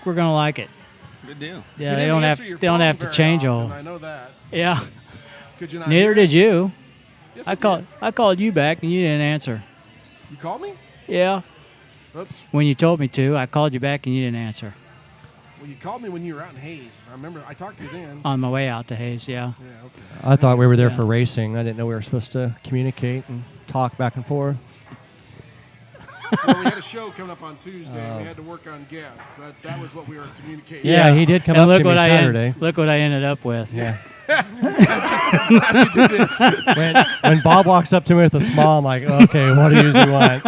we're gonna like it. Good deal. Yeah, You they didn't don't answer have your they don't phone have to very change often, all. I know that. Yeah. Could you not? Neither hear it? did you. Yes, I called you back and you didn't answer. You called me? Yeah. Oops. When you told me to, I called you back and you didn't answer. Well, you called me when you were out in Hayes. I remember I talked to you then. On my way out to Hayes, yeah. Yeah, okay. I thought we were there Yeah. for racing. I didn't know we were supposed to communicate and talk back and forth. Well, we had a show coming up on Tuesday. We had to work on guests. That was what we were communicating. Yeah, he did come And up to me Saturday. Look what I ended up with. Yeah. How'd you do this? when Bob walks up to me with a smile, I'm like, okay, what do you usually want?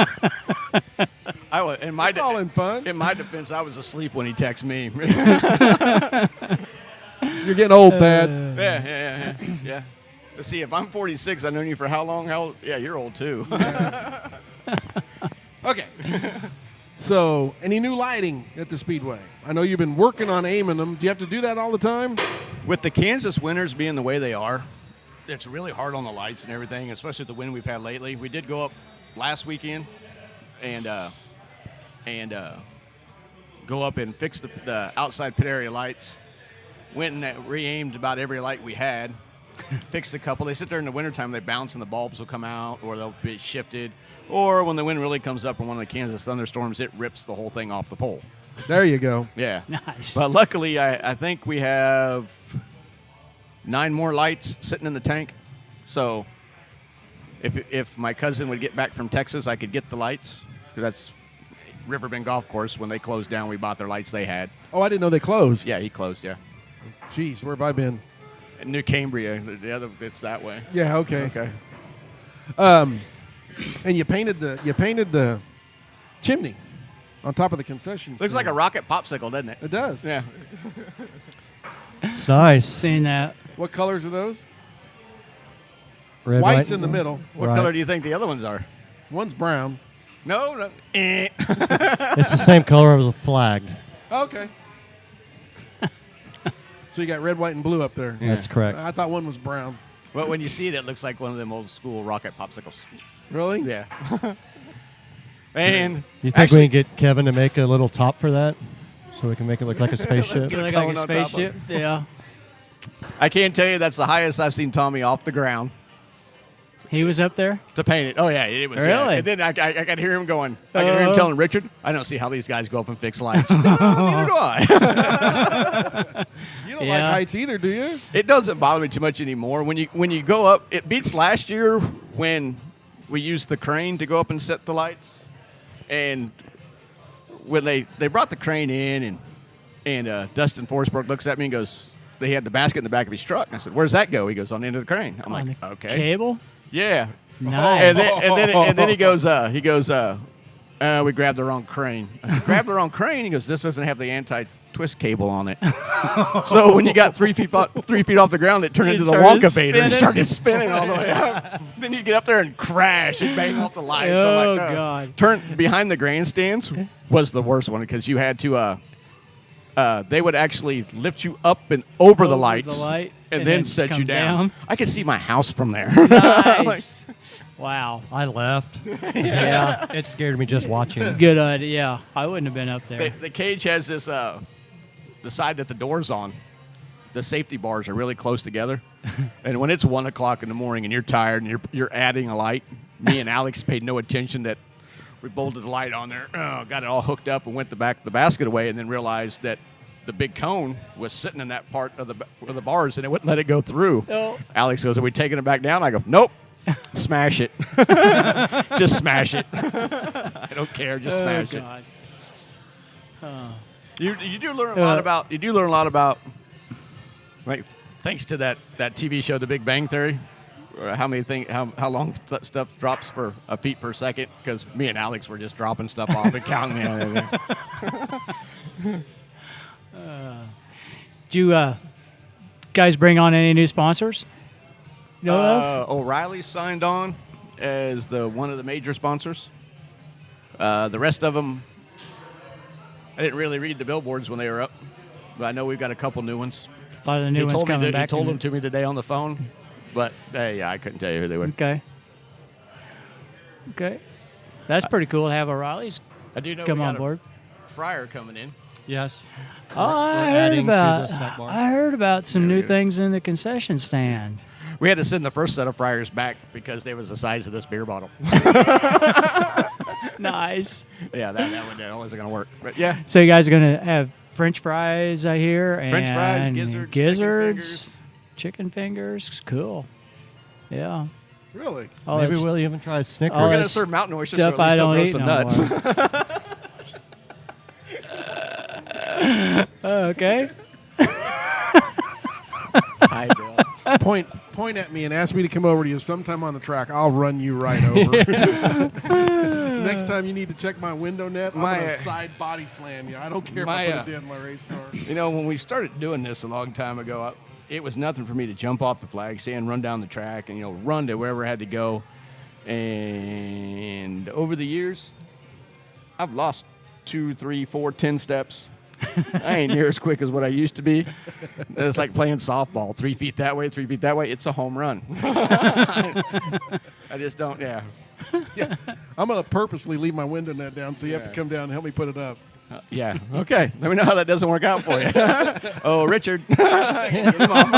In my It's all in fun. in my defense, I was asleep when he texted me. You're getting old, Thad. Yeah. Let's see. If I'm 46, I've known you for how long? Yeah, you're old too. Okay. So, any new lighting at the Speedway? I know you've been working on aiming them. Do you have to do that all the time? With the Kansas winters being the way they are, it's really hard on the lights and everything, especially with the wind we've had lately. We did go up last weekend and go up and fix the outside pit area lights. Went and re-aimed about every light we had. Fixed a couple. They sit there in the wintertime, they bounce and the bulbs will come out or they'll be shifted. Or when the wind really comes up in one of the Kansas thunderstorms, it rips the whole thing off the pole. There you go. Yeah. Nice. But luckily, I think we have 9 more lights sitting in the tank. So if my cousin would get back from Texas, I could get the lights. 'Cause that's Riverbend Golf Course. When they closed down, we bought their lights they had. Oh, I didn't know they closed. Yeah, he closed, yeah. Jeez, where have I been? New Cambria, the other, it's that way. Yeah, okay. Okay. And you painted the chimney on top of the concession Looks like a rocket popsicle, doesn't it? It does. Yeah. It's nice. Seen that. What colors are those? Red, White's white, in the middle. What Right. color do you think the other ones are? One's brown. No, no. It's the same color as a flag. Okay. So you got red, white, and blue up there. Yeah. That's correct. I thought one was brown. But when you see it, it looks like one of them old school rocket popsicles. Really? Yeah. And You think we can get Kevin to make a little top for that, so we can make it look like a spaceship? Feel like cone a on top of spaceship. Yeah. I can't tell you that's the highest I've seen Tommy off the ground He was up there. to paint it. Oh yeah, it was. Really? Yeah. And then I could hear him going. I could hear him telling Richard, "I don't see how these guys go up and fix lights." Neither do I. You don't Yeah. like heights either, do you? It doesn't bother me too much anymore. When you go up, it beats last year when we used the crane to go up and set the lights, and when they brought the crane in and Dustin Forsberg looks at me and goes, they had the basket in the back of his truck. And I said, "Where's that go?" He goes, "On the end of the crane." I'm On like, the "Okay, Cable. yeah." Nice. And then he goes, we grabbed the wrong crane. I said, "Grab the wrong crane?" He goes, "This doesn't have the anti-twist cable on it." So when you got 3 feet off the ground, it turned It into the started Wonka Vader and spinning. started spinning all the way up. Then you get up there and crash and bang off the lights. Oh, I'm like, God. Turn behind the grandstands was the worst one because you had to. They would actually lift you up and over the Over lights, the light, and and then then set you come down. down. I could see my house from there. Nice. Wow. I left. Yeah. It scared me just watching. Good idea. Yeah, I wouldn't have been up there. The cage has this, the side that the door's on, the safety bars are really close together. And when it's 1 o'clock in the morning and you're tired and you're adding a light, me and Alex paid no attention that we bolted the light on there, got it all hooked up and went the back of the basket away and then realized that the big cone was sitting in that part of the bars and it wouldn't let it go through. Oh. Alex goes, "Are we taking it back down?" I go, "Nope." Smash it. Just smash it. I don't care. Just smash it. God. You do learn a lot about like thanks to that TV show The Big Bang Theory, how long stuff drops for a feet per second, because me and Alex were just dropping stuff off and counting it. Did you guys bring on any new sponsors? You know of? O'Reilly signed on as one of the major sponsors. The rest of them, I didn't really read the billboards when they were up, but I know we've got a couple new ones. A lot of the new ones coming back. He told them to me today on the phone, but yeah, I couldn't tell you who they were. Okay. That's pretty cool to have O'Reilly's I do know come we got on board. a fryer coming in. Yes. Oh, I heard adding to about. the snack bar. I heard about some Yeah, new yeah. thing in the concession stand. We had to send the first set of fryers back because they was the size of this beer bottle. Nice. Yeah, that wasn't going to work. But yeah, So you guys are gonna have French fries, I hear, and French fries, gizzards, gizzards, chicken fingers. Cool. Yeah. Really? All Maybe that we'll even try Snickers. all we're going to that's serve mountain oysters, so stuff at least I they'll don't grow eat some no nuts. Okay. Hi, Bill. Point at me and ask me to come over to you sometime on the track. I'll run you right over. Next time you need to check my window net, I'm going to side body slam you. I don't care if I put a dent in my race car. You know, when we started doing this a long time ago, it was nothing for me to jump off the flag stand, run down the track, and run to wherever I had to go. And over the years, I've lost 2, 3, 4, 10 steps. I ain't near as quick as what I used to be. It's like playing softball, 3 feet that way, 3 feet that way. It's a home run. I just don't. Yeah. I'm going to purposely leave my window net down, so you have to come down and help me put it up. Yeah. Okay. Let me know how that doesn't work out for you. Oh, Richard. Get him off.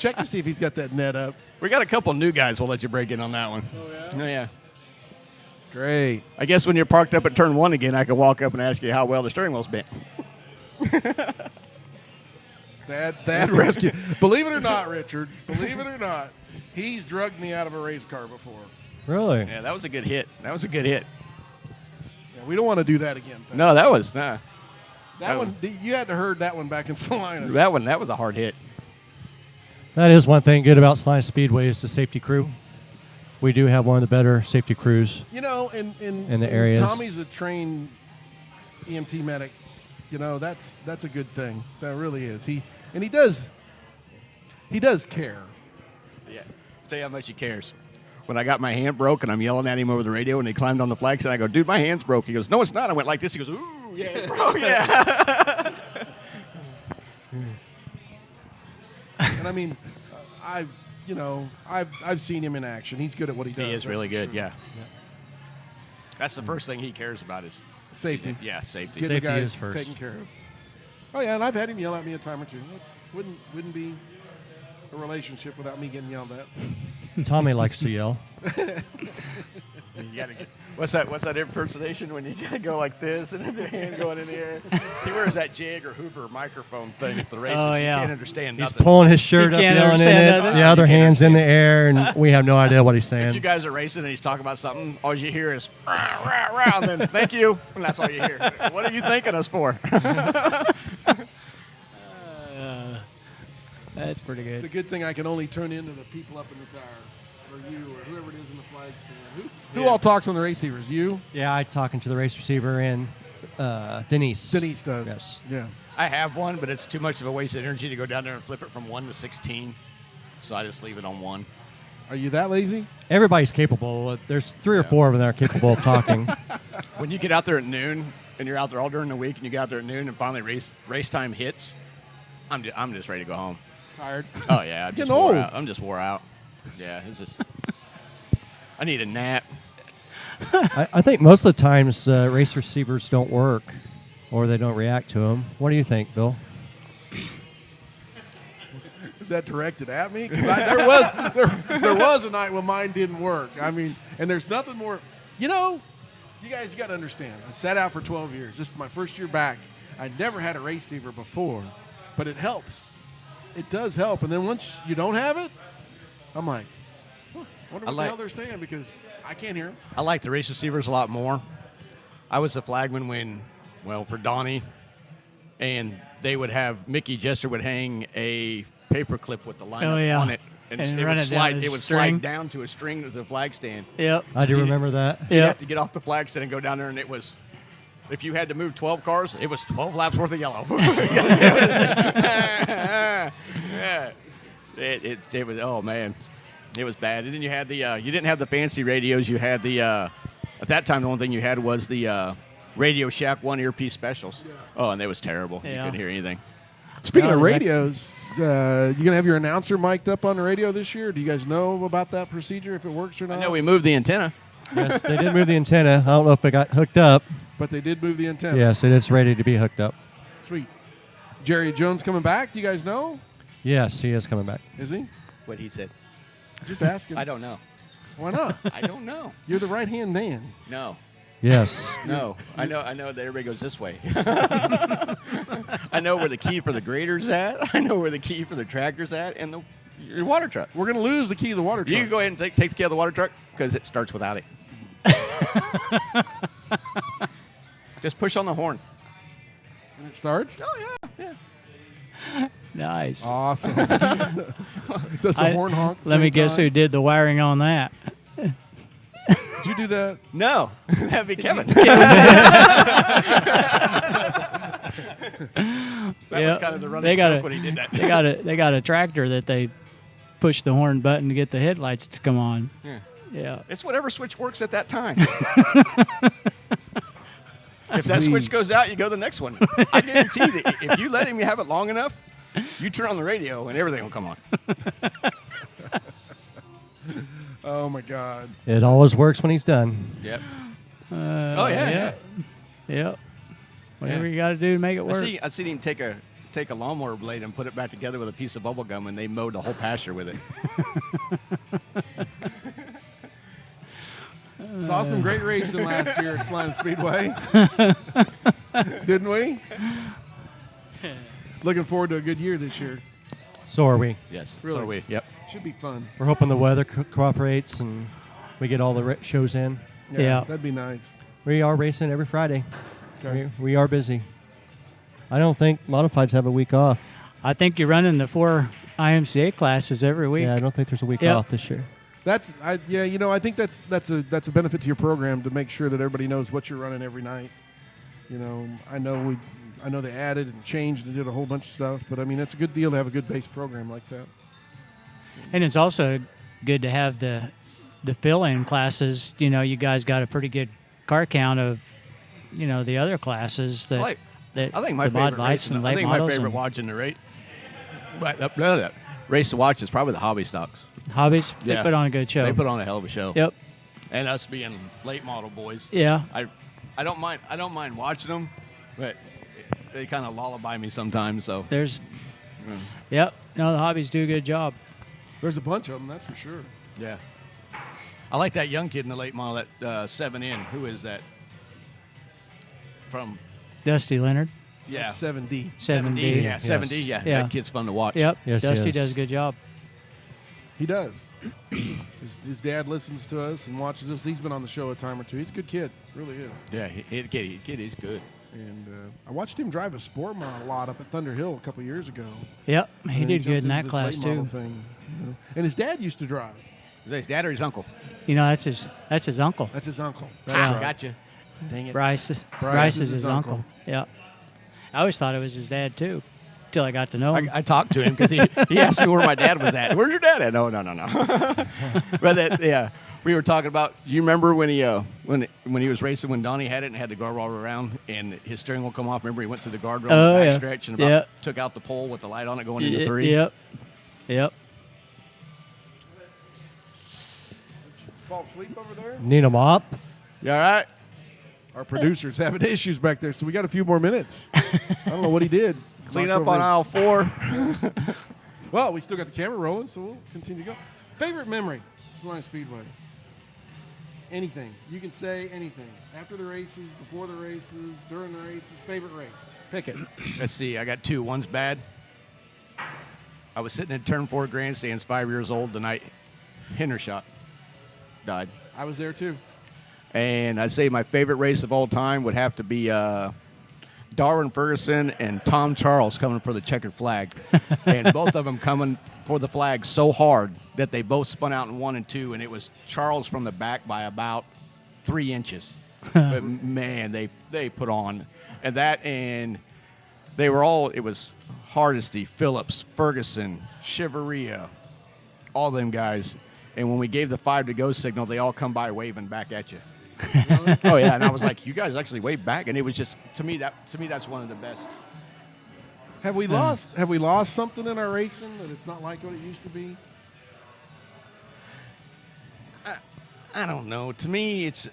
Check to see if he's got that net up. We got a couple new guys. We'll let you break in on that one. Oh, yeah? Oh, yeah. Great. I guess when you're parked up at turn 1 again, I can walk up and ask you how well the steering wheel's bent. That rescue. Believe it or not, Richard, believe it or not, he's drugged me out of a race car before. Really? Yeah, that was a good hit. Yeah, we don't want to do that again. No, that was nah. That one, you had to heard that one back in Salina. That was a hard hit. That is one thing good about Salina Speedway is the safety crew. We do have one of the better safety crews. You know, In the areas. Tommy's a trained EMT medic. You know, that's a good thing. That really is. He does care. Yeah. Tell you how much he cares. when I got my hand broke and I'm yelling at him over the radio and he climbed on the flag stand. I go, dude, my hand's broke. He goes, no, it's not. I went like this. He goes, ooh, yeah, it's broke. Yeah. And I mean, I've seen him in action. He's good at what he does. He is really good. Sure. Yeah. That's the first thing he cares about is Safety. Yeah, safety. Getting the Safety guys is first. taken care of. Oh yeah, and I've had him yell at me a time or two. Wouldn't be a relationship without me getting yelled at. Tommy likes to yell. You gotta get, what's that impersonation when you gotta go like this and then your hand going in the air? He wears that J. Edgar Hoover microphone thing at the races. Oh, yeah. You can't understand He's nothing. pulling his shirt He up, can't yelling in understand it. nothing. The other You can't hand's in the air, and we have no idea what he's If you saying. guys are racing and he's talking about something, all you hear is rah, rah, rah, and then thank you, and that's all you hear. What are you thanking us for? That's pretty It's a good. good thing I can only turn into the people up in the tower, or you, or whoever it is in the flag stand. Who all talks on the receivers? You? Yeah, I talking to the race receiver and Denise. Denise does. Yes. Yeah. I have one, but it's too much of a waste of energy to go down there and flip it from 1 to 16, so I just leave it on 1. Are you that lazy? Everybody's capable. There's 3 or 4 of them that are capable of talking. When you get out there at noon, and you're out there all during the week, and you get out there at noon, and finally race time hits, I'm just ready to go home. Tired. Oh yeah, I'm just Getting wore old. out. I'm just wore out. Yeah, it's just. I need a nap. I think most of the times race receivers don't work, or they don't react to them. What do you think, Bill? Is that directed at me? Because there was a night when mine didn't work. I mean, and there's nothing more. You guys got to understand. I sat out for 12 years. This is my first year back. I never had a race receiver before, but it helps. It does help. And then once you don't have it, I'm like, I wonder what the hell they're saying because I can't hear them. I like the race receivers a lot more. I was the flagman for Donnie, and they would have Mickey Jester would hang a paper clip with the lineup on it, and it run would it down slide. his It would string. slide down to a string to the flag stand. Yep. I do remember that. You Yep. have to get off the flag stand and go down there, and it was. If you had to move 12 cars, it was 12 laps worth of yellow. Yeah. It was, oh, man. It was bad. And then you had the, you didn't have the fancy radios. You had the, at that time, the only thing you had was the Radio Shack one earpiece specials. Yeah. Oh, and it was terrible. You Yeah. couldn't hear anything. Speaking of No, radios, you going to have your announcer mic'd up on the radio this year? Do you guys know about that procedure, if it works or not? I know we moved the antenna. Yes, they did move the antenna. I don't know if it got hooked up. But they did move the antenna. Yes, it's ready to be hooked up. Sweet. Jerry Jones coming back? Do you guys know? Yes, he is coming back. Is he? What he said. Just asking. I don't know. Why not? I don't know. You're the right-hand man. No. Yes. No, I know that everybody goes this way. I know where the key for the grader's at. I know where the key for the tractor's at, and your water truck. We're going to lose the key to the water truck. You can go ahead and take the key of the water truck because it starts without it. Just push on the horn. And it starts? Oh yeah. Nice. Awesome. Does the horn honk? at the Let me same guess time? who did the wiring on that. Did you do that? No, that'd be Kevin. Yep. That was kind of the running They got joke a- when he did that. They got a tractor that they push the horn button to get the headlights to come on. Yeah. Yeah. It's whatever switch works at that time. If that switch goes out, you go to the next one. I guarantee that if you let him have it long enough, you turn on the radio and everything will come on. Oh, my God. It always works when he's done. Yep. Oh yeah. Yep. Whatever Yeah. you got to do to make it work. I seen him take a lawnmower blade and put it back together with a piece of bubble gum, and they mowed the whole pasture with it. Saw some great racing last year at Slime Speedway. Didn't we? Looking forward to a good year this year. So are we. Yes. Really? So are we. Yep. Should be fun. We're hoping the weather cooperates and we get all the shows in. Yeah. That'd be nice. We are racing every Friday. Okay. We are busy. I don't think modifieds have a week off. I think you're running the 4 IMCA classes every week. Yeah, I don't think there's a week Yep. off this year. I think that's a benefit to your program to make sure that everybody knows what you're running every night. I know they added and changed and did a whole bunch of stuff, but I mean it's a good deal to have a good base program like that. And it's also good to have the the fill-in classes, you guys got a pretty good car count of, the other classes that. Like, that I think my the mod favorite lights race, and I late think my models favorite and watching the race to watch is probably the hobby stocks. hobbies. They Yeah. put on a good show. They put on a hell of a show. Yep. And us being late model boys. Yeah. I don't mind watching them, but they kind of lullaby me sometimes. So There's. Yep. No, the hobbies do a good job. There's a bunch of them, that's for sure. yeah, I like that young kid in the late model, that 7N. Who is that? From Dusty Leonard. yeah, 7D. 7D. Yeah, 7D. Yeah, Yeah. that kid's fun to watch. Yep. Yes, he Dusty is. does a good job. He does. his dad listens to us and watches us. He's been on the show a time or two. He's a good kid, really is. Yeah, kid is good. And I watched him drive a sport model a lot up at Thunder Hill a couple years ago. Yep. And He then did good jumped in into that this class late model too. thing, And his dad used to drive. Is that his dad or his uncle? That's his uncle. That's his uncle. Yeah. That's right. Gotcha. Dang it. Bryce is his uncle. Yeah. I always thought it was his dad too, till I got to know him. I talked to him because he asked me where my dad was at. Where's your dad at? No. But yeah, we were talking about. You remember when he was racing when Donnie had it and had the guardrail around and his steering wheel come off? Remember he went to the guardrail in the back stretch and took out the pole with the light on it going into 3. Yep. Fall asleep over there? Need a mop? You all right? Our producer's having issues back there, so we got a few more minutes. I don't know what he did. Clean Knocked up over on his- aisle 4. Well, we still got the camera rolling, so we'll continue to go. Favorite memory, Flying Speedway? Anything. You can say anything. After the races, before the races, during the races, favorite race. Pick it. Let's see. I got 2. One's bad. I was sitting in turn 4 grandstands, 5 years old, the night Hendershot died. I was there too. And I'd say my favorite race of all time would have to be Darwin Ferguson and Tom Charles coming for the checkered flag. And both of them coming for the flag so hard that they both spun out in 1 and 2, and it was Charles from the back by about 3 inches. But man, they put on. And they were all, it was Hardesty, Phillips, Ferguson, Shiveria, all them guys. And when we gave the 5 to go signal, they all come by waving back at you. Oh yeah, and I was like, you guys actually waved back, and it was just to me that's one of the best. Have we lost something in our racing that it's not like what it used to be? I don't know. To me, it's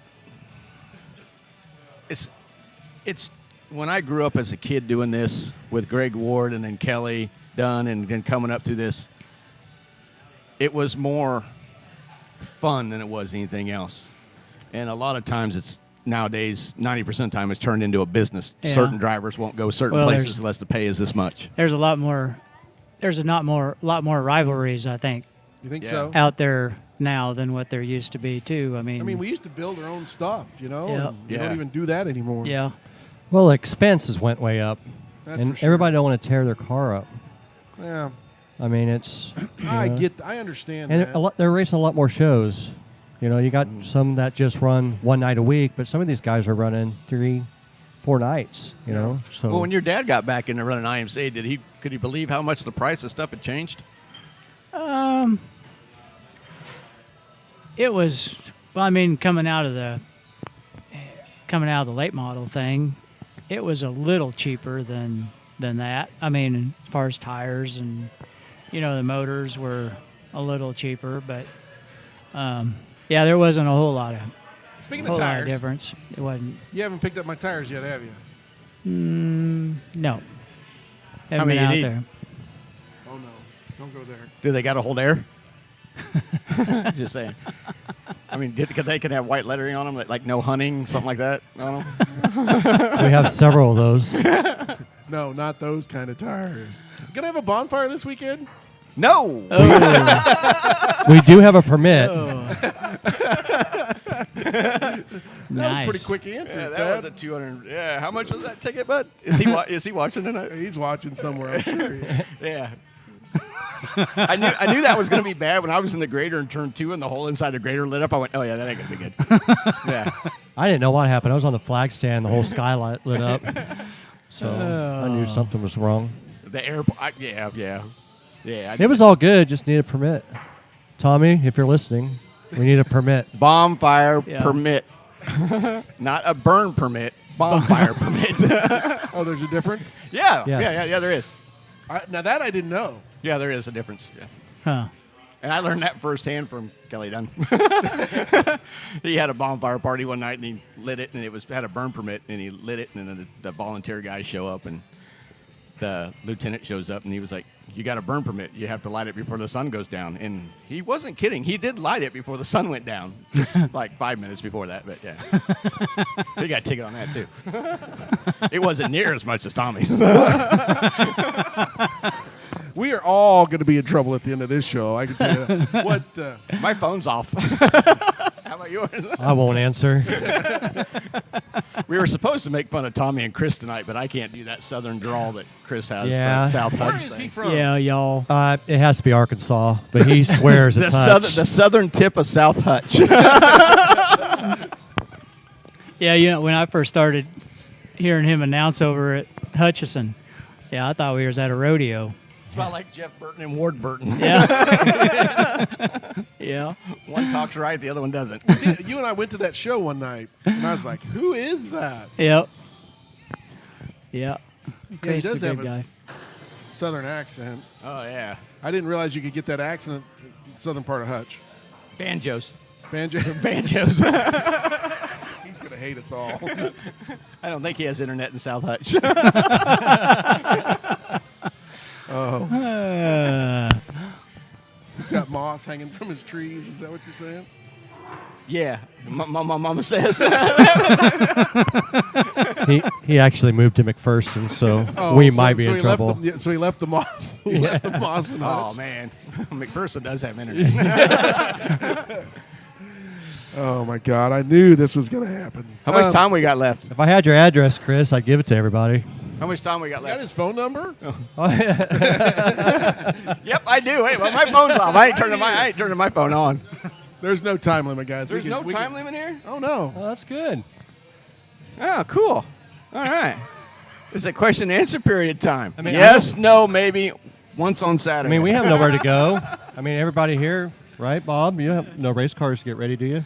when I grew up as a kid doing this with Greg Ward and then Kelly Dunn and then coming up through this, it was more fun than it was anything else. And a lot of times it's nowadays 90% of the time it's turned into a business. Yeah. Certain drivers won't go certain places unless the pay is this much. There's a lot more rivalries, I think, You think Yeah. so? out there now than what there used to be too. I mean, we used to build our own stuff, Yep. and we Yeah. don't even do that anymore. yeah. Well, expenses went way up, That's and for sure. everybody don't want to tear their car up. Yeah, I mean, it's I understand and that. they're racing a lot more shows. You got some that just run one night a week, but some of these guys are running 3-4 nights. So Well, when your dad got back into running IMC, could he believe how much the price of stuff had changed? It was, well, I mean, coming out of the late model thing, it was a little cheaper than that. I mean, as far as tires and, the motors were a little cheaper, but, yeah, there wasn't a whole lot of Speaking of tires, difference. It wasn't. you haven't picked up my tires yet, have you? No. Haven't many been you out need? there. Oh no, don't go there. Do they got to hold air? Just saying. I mean, they can have white lettering on them, like no hunting, something like that. I don't know. we have several of those. No, not those kind of tires. Gonna have a bonfire this weekend? No. We do have a permit. Oh. That was Nice. a pretty quick answer. Yeah, Thad. that was a 200. Yeah, how much was that ticket, bud? Is he watching tonight? He's watching somewhere. I'm sure. He is. Yeah. I knew that was going to be bad when I was in the grader in turn 2 and the whole inside the grader lit up. I went, oh yeah, that ain't going to be good. Yeah. I didn't know what happened. I was on the flag stand. The whole skylight lit up. So I knew something was wrong. The airport. Yeah. I It was all good. Just need a permit. Tommy, if you're listening, We need a permit. Bonfire Yeah. permit. Not a burn permit. Bonfire permit. Oh, there's a difference? Yeah. Yes. Yeah, there is. Now that I didn't know. Yeah, there is a difference. Yeah. Huh. And I learned that firsthand from Kelly Dunn. He had a bonfire party one night, and he lit it, and it had a burn permit, and he lit it, and then the volunteer guys show up, and the lieutenant shows up, and he was like, "You got a burn permit. You have to light it before the sun goes down." And he wasn't kidding. He did light it before the sun went down, just like 5 minutes before that. But yeah, he got a ticket on that too. It wasn't near as much as Tommy's. We are all going to be in trouble at the end of this show. I can tell you. What? My phone's off. How about yours? I won't answer. We were supposed to make fun of Tommy and Chris tonight, but I can't do that southern drawl that Chris has. Yeah. For South Where Hutch is he thing. from? Yeah, y'all. It has to be Arkansas, but he swears The it's Hutch. southern, the southern tip of South Hutch. Yeah, when I first started hearing him announce over at Hutchison, I thought we was at a rodeo. It's about like Jeff Burton and Ward Burton. Yeah. Yeah. One talks right, the other one doesn't. You and I went to that show one night, and I was like, "Who is that?" Yep. Yeah. he Chris is does a have good a- guy. Southern accent. Oh, yeah. I didn't realize you could get that accent in the southern part of Hutch. Banjos. Banjo. Banjos. He's going to hate us all. I don't think he has internet in South Hutch. Oh, Uh, he's got moss hanging from his trees. Is that what you're saying? Yeah. My mama says. He actually moved to McPherson, so Oh, we so- might be so in he trouble. Left the, so he left the moss. He left the moss in Oh, Hutch. man. McPherson does have internet. Oh my God! I knew this was going to happen. How much time we got left? If I had your address, Chris, I'd give it to everybody. How much time we got You got left? his phone number? Yep, I do. Hey, well, my phone's off. I ain't turning my phone on. There's no time limit, guys. There's no we time limit here? Oh no! Oh, that's good. Oh, cool. All right. It's a question and answer period time. I mean, yes, no, maybe. Once on I Saturday. mean, we have nowhere to go. I mean, everybody here, right, Bob? You have no race cars to get ready, do you?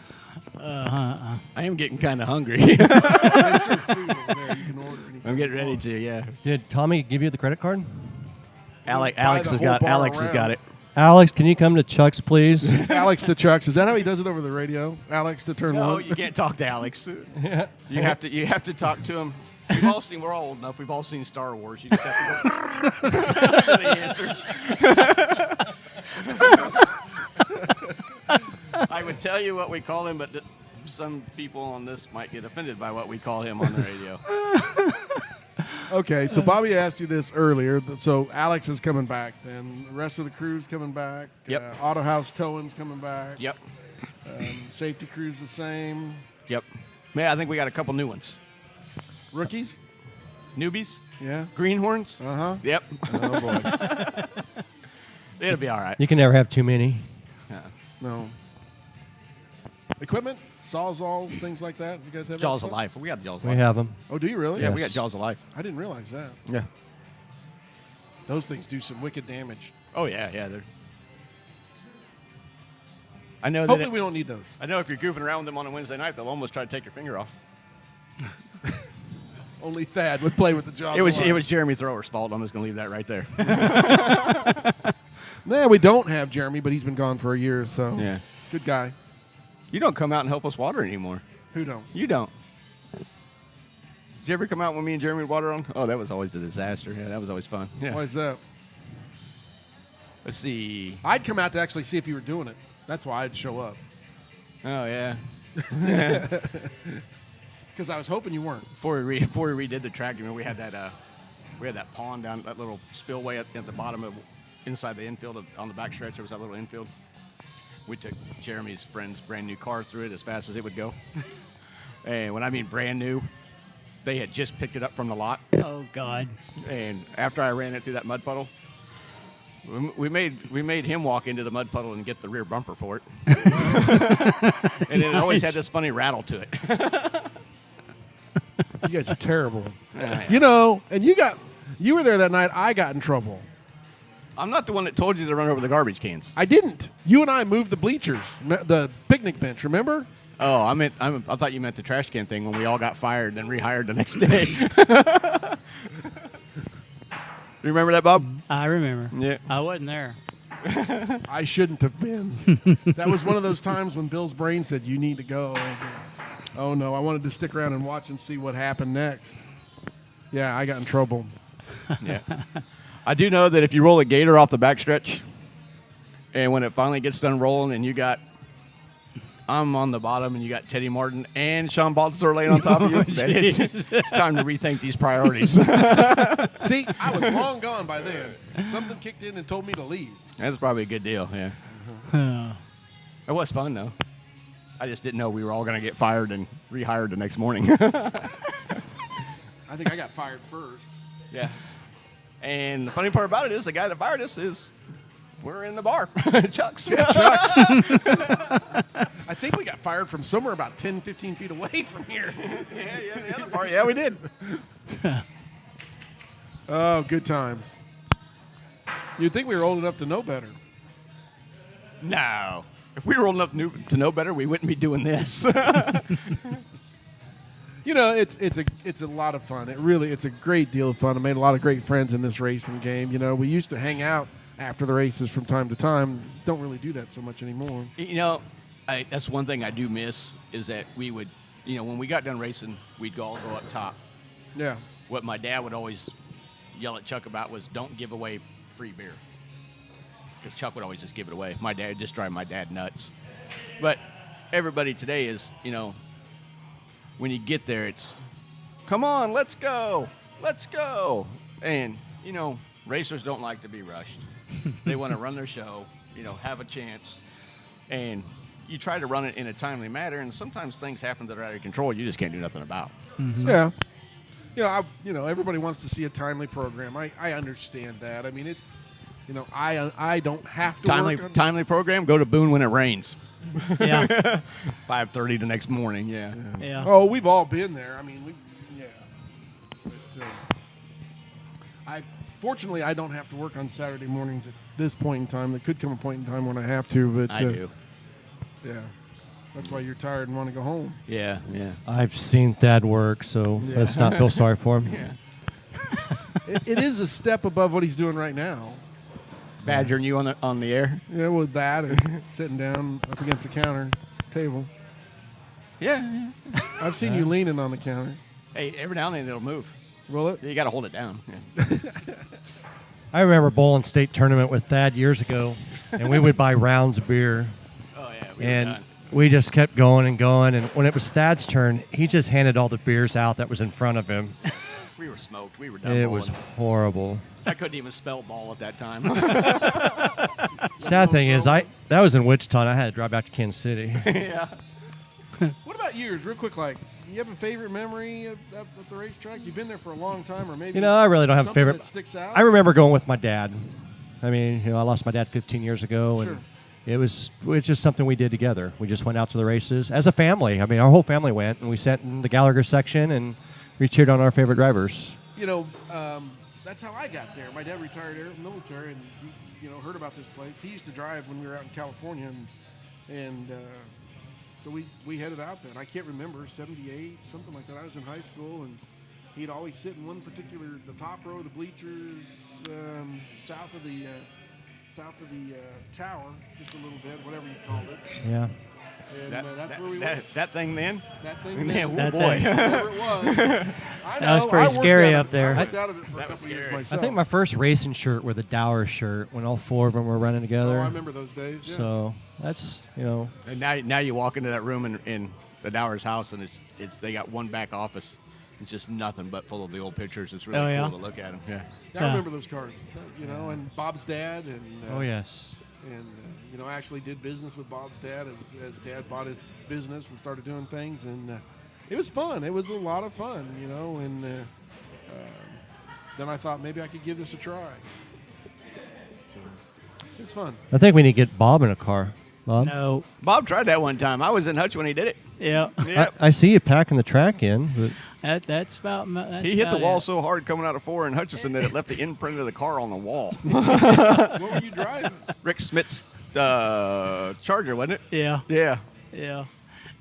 I am getting kind of hungry. They serve food over there. You can order anything. I'm getting ready to. Yeah. Did Tommy give you the credit card? Alex the has whole got. bar Alex has around. got it. Alex, can you come to Chuck's, please? Alex to Chuck's. Is that how he does it over the radio? Alex to turn No, one. you can't talk to Alex. You have to talk to him. We're all old enough. We've all seen Star Wars. You just have to go the answers. I would tell you what we call him, but some people on this might get offended by what we call him on the radio. Okay, so Bobby asked you this earlier. So Alex is coming back. Then the rest of the crew's coming back. Yep. Auto House Towing's coming back. Yep. Safety crew's the same. Yep. Man, I think we got a couple new ones. Rookies? Newbies? Yeah. Greenhorns? Uh-huh. Yep. Oh, boy. It'll be all right. You can never have too many. No. Equipment? Sawzalls, things like that? You guys have that Jaws of stuff? Life. We got Jaws of We Life. have them. Oh, do you really? Yeah, we got Yes. Jaws of Life. I didn't realize that. Yeah. Those things do some wicked damage. Oh, yeah. They're. I know that. Hopefully we don't need those. I know if you're goofing around with them on a Wednesday night, they'll almost try to take your finger off. Only Thad would play with the Jaws. It was alive. Jeremy Thrower's fault. I'm just gonna leave that right there. Nah, we don't have Jeremy, but he's been gone for a year, so Yeah. good guy. You don't come out and help us water anymore. Who don't? You don't. Did you ever come out when me and Jeremy water on? Oh, that was always a disaster. Yeah, that was always fun. Yeah. Why is that? Let's see. I'd come out to actually see if you were doing it. That's why I'd show up. Oh yeah. Because I was hoping you weren't. Before we redid the track, you know, we had that pond down that little spillway at the bottom of inside the infield on the back stretch. There was that little infield. We took Jeremy's friend's brand new car through it as fast as it would go. And when I mean brand new, they had just picked it up from the lot. Oh God. And after I ran it through that mud puddle, we made him walk into the mud puddle and get the rear bumper for it. And it always had this funny rattle to it. You guys are terrible. Yeah. You know, and you were there that night. I got in trouble. I'm not the one that told you to run over the garbage cans. I didn't. You and I moved the bleachers, the picnic bench. Remember? Oh, I thought you meant the trash can thing when we all got fired and rehired the next day. You remember that, Bob? I remember. Yeah. I wasn't there. I shouldn't have been. That was one of those times when Bill's brain said, "You need to go." Oh no, I wanted to stick around and watch and see what happened next. Yeah, I got in trouble. Yeah. I do know that if you roll a gator off the backstretch, and when it finally gets done rolling, and I'm on the bottom, and you got Teddy Martin and Sean Balthazar laying on top of you, then it's time to rethink these priorities. See, I was long gone by then. Something kicked in and told me to leave. That's probably a good deal, yeah. It was fun, though. I just didn't know we were all going to get fired and rehired the next morning. I think I got fired first. Yeah. And the funny part about it is the guy that fired us we're in the bar. Chuck's. Yeah, Chuck's. I think we got fired from somewhere about 10, 15 feet away from here. Yeah, the other part. Yeah, we did. Oh, good times. You'd think we were old enough to know better. No. If we were old enough to know better, we wouldn't be doing this. You know, it's a lot of fun. It's a great deal of fun. I made a lot of great friends in this racing game. You know, we used to hang out after the races from time to time. Don't really do that so much anymore. You know, that's one thing I do miss is that we would, when we got done racing, we'd all go up top. Yeah. What my dad would always yell at Chuck about was don't give away free beer. Because Chuck would always just give it away. My dad just drive my dad nuts. But everybody today is, when you get there, it's, come on, let's go. And, racers don't like to be rushed. They want to run their show, have a chance. And you try to run it in a timely manner, and sometimes things happen that are out of control you just can't do nothing about. Mm-hmm. So. Yeah. Everybody wants to see a timely program. I understand that. I mean, it's, I don't have to Timely program, go to Boone when it rains. Yeah. 5:30 the next morning, yeah. Oh, we've all been there. I mean, But, fortunately, I don't have to work on Saturday mornings at this point in time. There could come a point in time when I have to, but I do. Yeah, that's why you're tired and want to go home. Yeah. I've seen Thad work, so let's not feel sorry for him. Yeah. It is a step above what he's doing right now. Badgering you on the air? Yeah, with that and sitting down up against the counter table. Yeah. I've seen you leaning on the counter. Hey, every now and then it'll move. Will it? You got to hold it down. Yeah. I remember bowling state tournament with Thad years ago, and we would buy rounds of beer. Oh, yeah. And we just kept going and going. And when it was Thad's turn, he just handed all the beers out that was in front of him. We were smoked. We were done It bowling. was horrible. I couldn't even spell ball at that time. Sad thing is, that was in Wichita, and I had to drive back to Kansas City. Yeah. What about yours, real quick? Like, you have a favorite memory at the racetrack? You've been there for a long time, or maybe I really don't have a something favorite. that sticks out? I remember going with my dad. I mean, I lost my dad 15 years ago, Sure. and it's just something we did together. We just went out to the races as a family. I mean, our whole family went, and we sat in the Gallagher section, and we cheered on our favorite drivers. That's how I got there. My dad retired military, and he, heard about this place. He used to drive when we were out in California, and so we headed out there. And I can't remember, 78, something like that. I was in high school, and he'd always sit in one particular, the top row of the bleachers, south of the tower, just a little bit, whatever you called it. Yeah. And that's where we went. That thing then? That thing, Man, That boy. thing. whatever it was. That was pretty scary up there. I worked out of it for a That was couple years scary. myself. I think my first racing shirt were the Dower shirt when all four of them were running together. I remember those days. Yeah. So that's, And now you walk into that room in the Dower's house, and they got one back office. It's just nothing but full of the old pictures. It's really cool to look at them. Yeah. I remember those cars. And Bob's dad, and oh yes. and I actually did business with Bob's dad as Dad bought his business and started doing things, and it was fun. It was a lot of fun, and then I thought maybe I could give this a try. So it's fun. I think we need to get Bob in a car. Bob? No. Bob tried that one time. I was in Hutch when he did it. Yeah. Yep. I see you packing the track in. But That's about. That's He hit the about wall it. so hard coming out of 4 in Hutchinson that it left the imprint of the car on the wall. What were you driving? Rick Smith's Charger, wasn't it? Yeah, Yeah. yeah.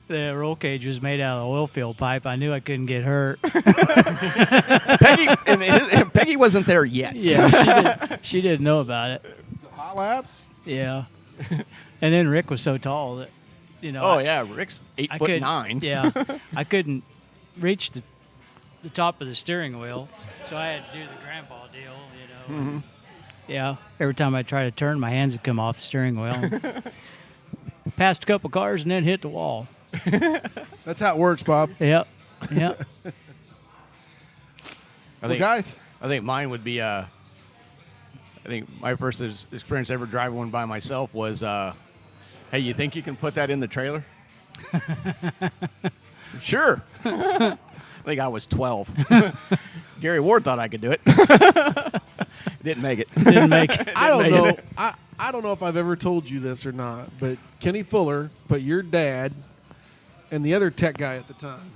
The roll cage was made out of oil field pipe. I knew I couldn't get hurt. Peggy and Peggy wasn't there yet. Yeah, she didn't know about it. Is it hot laps? Yeah. And then Rick was so tall that, Oh yeah, Rick's 8'9". Yeah, I couldn't reach the top of the steering wheel, so I had to do the grandpa deal. Mm-hmm. Yeah. Every time I try to turn, my hands would come off the steering wheel. Passed a couple cars and then hit the wall. That's how it works, Bob. Yep. Yep. Guys. I think mine would be. I think my first experience ever driving one by myself was, hey, you think you can put that in the trailer? Sure. I think I was 12. Gary Ward thought I could do it. Didn't make it. I don't know. I don't know if I've ever told you this or not, but Kenny Fuller put your dad and the other tech guy at the time.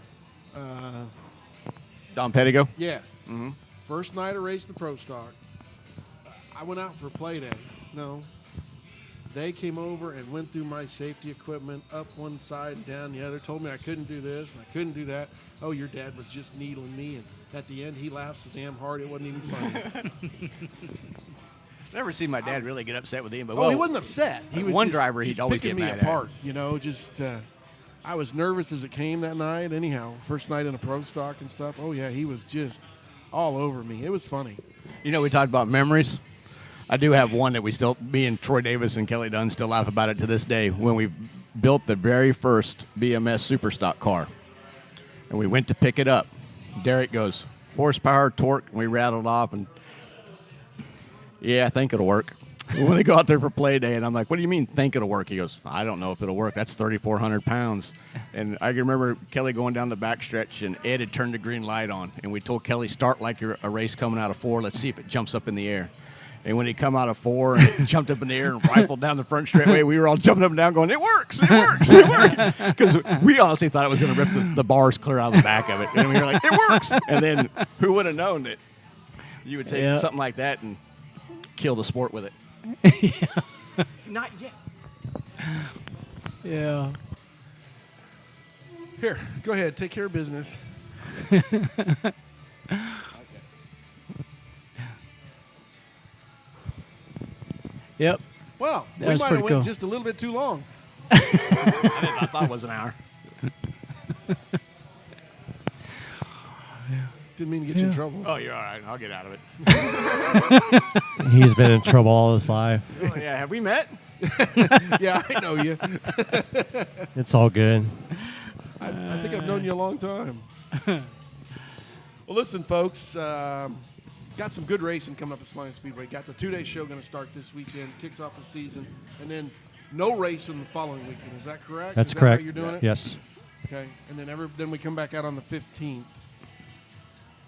Don Pettigo? Yeah. Mm-hmm. First night I raced the Pro Stock. I went out for play day. No. They came over and went through my safety equipment up one side and down the other, told me I couldn't do this and I couldn't do that. Oh, your dad was just needling me. And at the end, he laughed so damn hard it wasn't even funny. Never seen my dad really get upset with him. But he wasn't upset. He was one just, driver he'd just always picking get me mad apart. You know, just I was nervous as it came that night. Anyhow, first night in a Pro Stock and stuff. Oh yeah, he was just all over me. It was funny. You know, we talked about memories. I do have one that me and Troy Davis and Kelly Dunn still laugh about it to this day, when we built the very first BMS Superstock car. And we went to pick it up. Derek goes, horsepower, torque, and we rattled off. And yeah, I think it'll work. When they go out there for play day, and I'm like, what do you mean think it'll work? He goes, I don't know if it'll work. That's 3,400 pounds. And I can remember Kelly going down the backstretch, and Ed had turned the green light on. And we told Kelly, start like you're a race coming out of 4. Let's see if it jumps up in the air. And when he come out of 4 and jumped up in the air and rifled down the front straightaway, we were all jumping up and down going, it works, it works, it works. Because we honestly thought it was going to rip the bars clear out of the back of it. And we were like, it works. And then who would have known that you would take something like that and kill the sport with it? Not yet. Yeah. Here, go ahead. Take care of business. Yep. Well, That we was might have pretty went cool. just a little bit too long. I thought it was an hour. Didn't mean to get you in trouble. Oh, you're all right. I'll get out of it. He's been in trouble all his life. Oh, yeah, have we met? Yeah, I know you. It's all good. I think I've known you a long time. Well, listen, folks. Got some good racing coming up at Slime Speedway. Got the 2-day show going to start this weekend. Kicks off the season. And then no racing the following weekend. Is that correct? That's Is that correct. how you're doing it? Yes. Okay. And then we come back out on the 15th.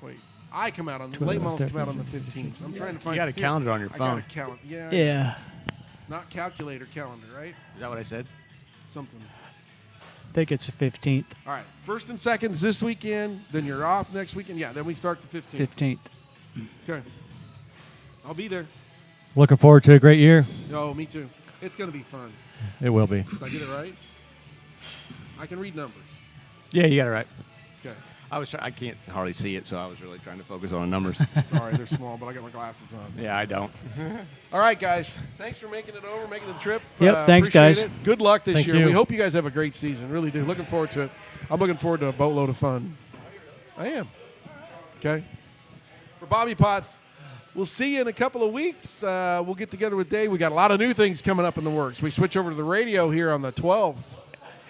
Wait. I come out on the late models come out on the 15th. I'm trying to find. You got a calendar on your I phone. got a calendar. Yeah. Yeah. Not calculator, calendar, right? Is that what I said? Something. I think it's the 15th. All right. First and second is this weekend. Then you're off next weekend. Yeah. Then we start the 15th. 15th. Okay. I'll be there. Looking forward to a great year. Oh, me too. It's going to be fun. It will be. Did I get it right? I can read numbers. Yeah, you got it right. Okay. I can't hardly see it, so I was really trying to focus on the numbers. Sorry, they're small, but I got my glasses on. Yeah, I don't. All right, guys. Thanks for making it over, making the trip. Yep, thanks, appreciate guys. it. Good luck this Thank year. you. We hope you guys have a great season. Really do. Looking forward to it. I'm looking forward to a boatload of fun. I am. Okay. For Bobby Potts, we'll see you in a couple of weeks. We'll get together with Dave. We got a lot of new things coming up in the works. We switch over to the radio here on the 12th.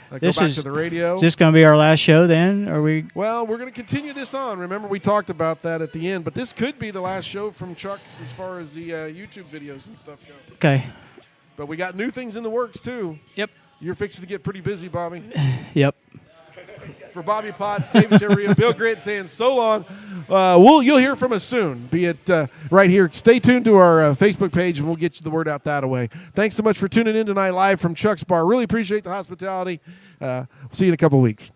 Go back to the radio. Is this going to be our last show then? Are we? Well, we're going to continue this on. Remember, we talked about that at the end, but this could be the last show from Chuck's as far as the YouTube videos and stuff go. Okay. But we got new things in the works, too. Yep. You're fixing to get pretty busy, Bobby. Yep. For Bobby Potts, David Cheveria, Bill Grant saying so long. You'll hear from us soon, be it right here. Stay tuned to our Facebook page, and we'll get you the word out that way. Thanks so much for tuning in tonight live from Chuck's Bar. Really appreciate the hospitality. See you in a couple of weeks.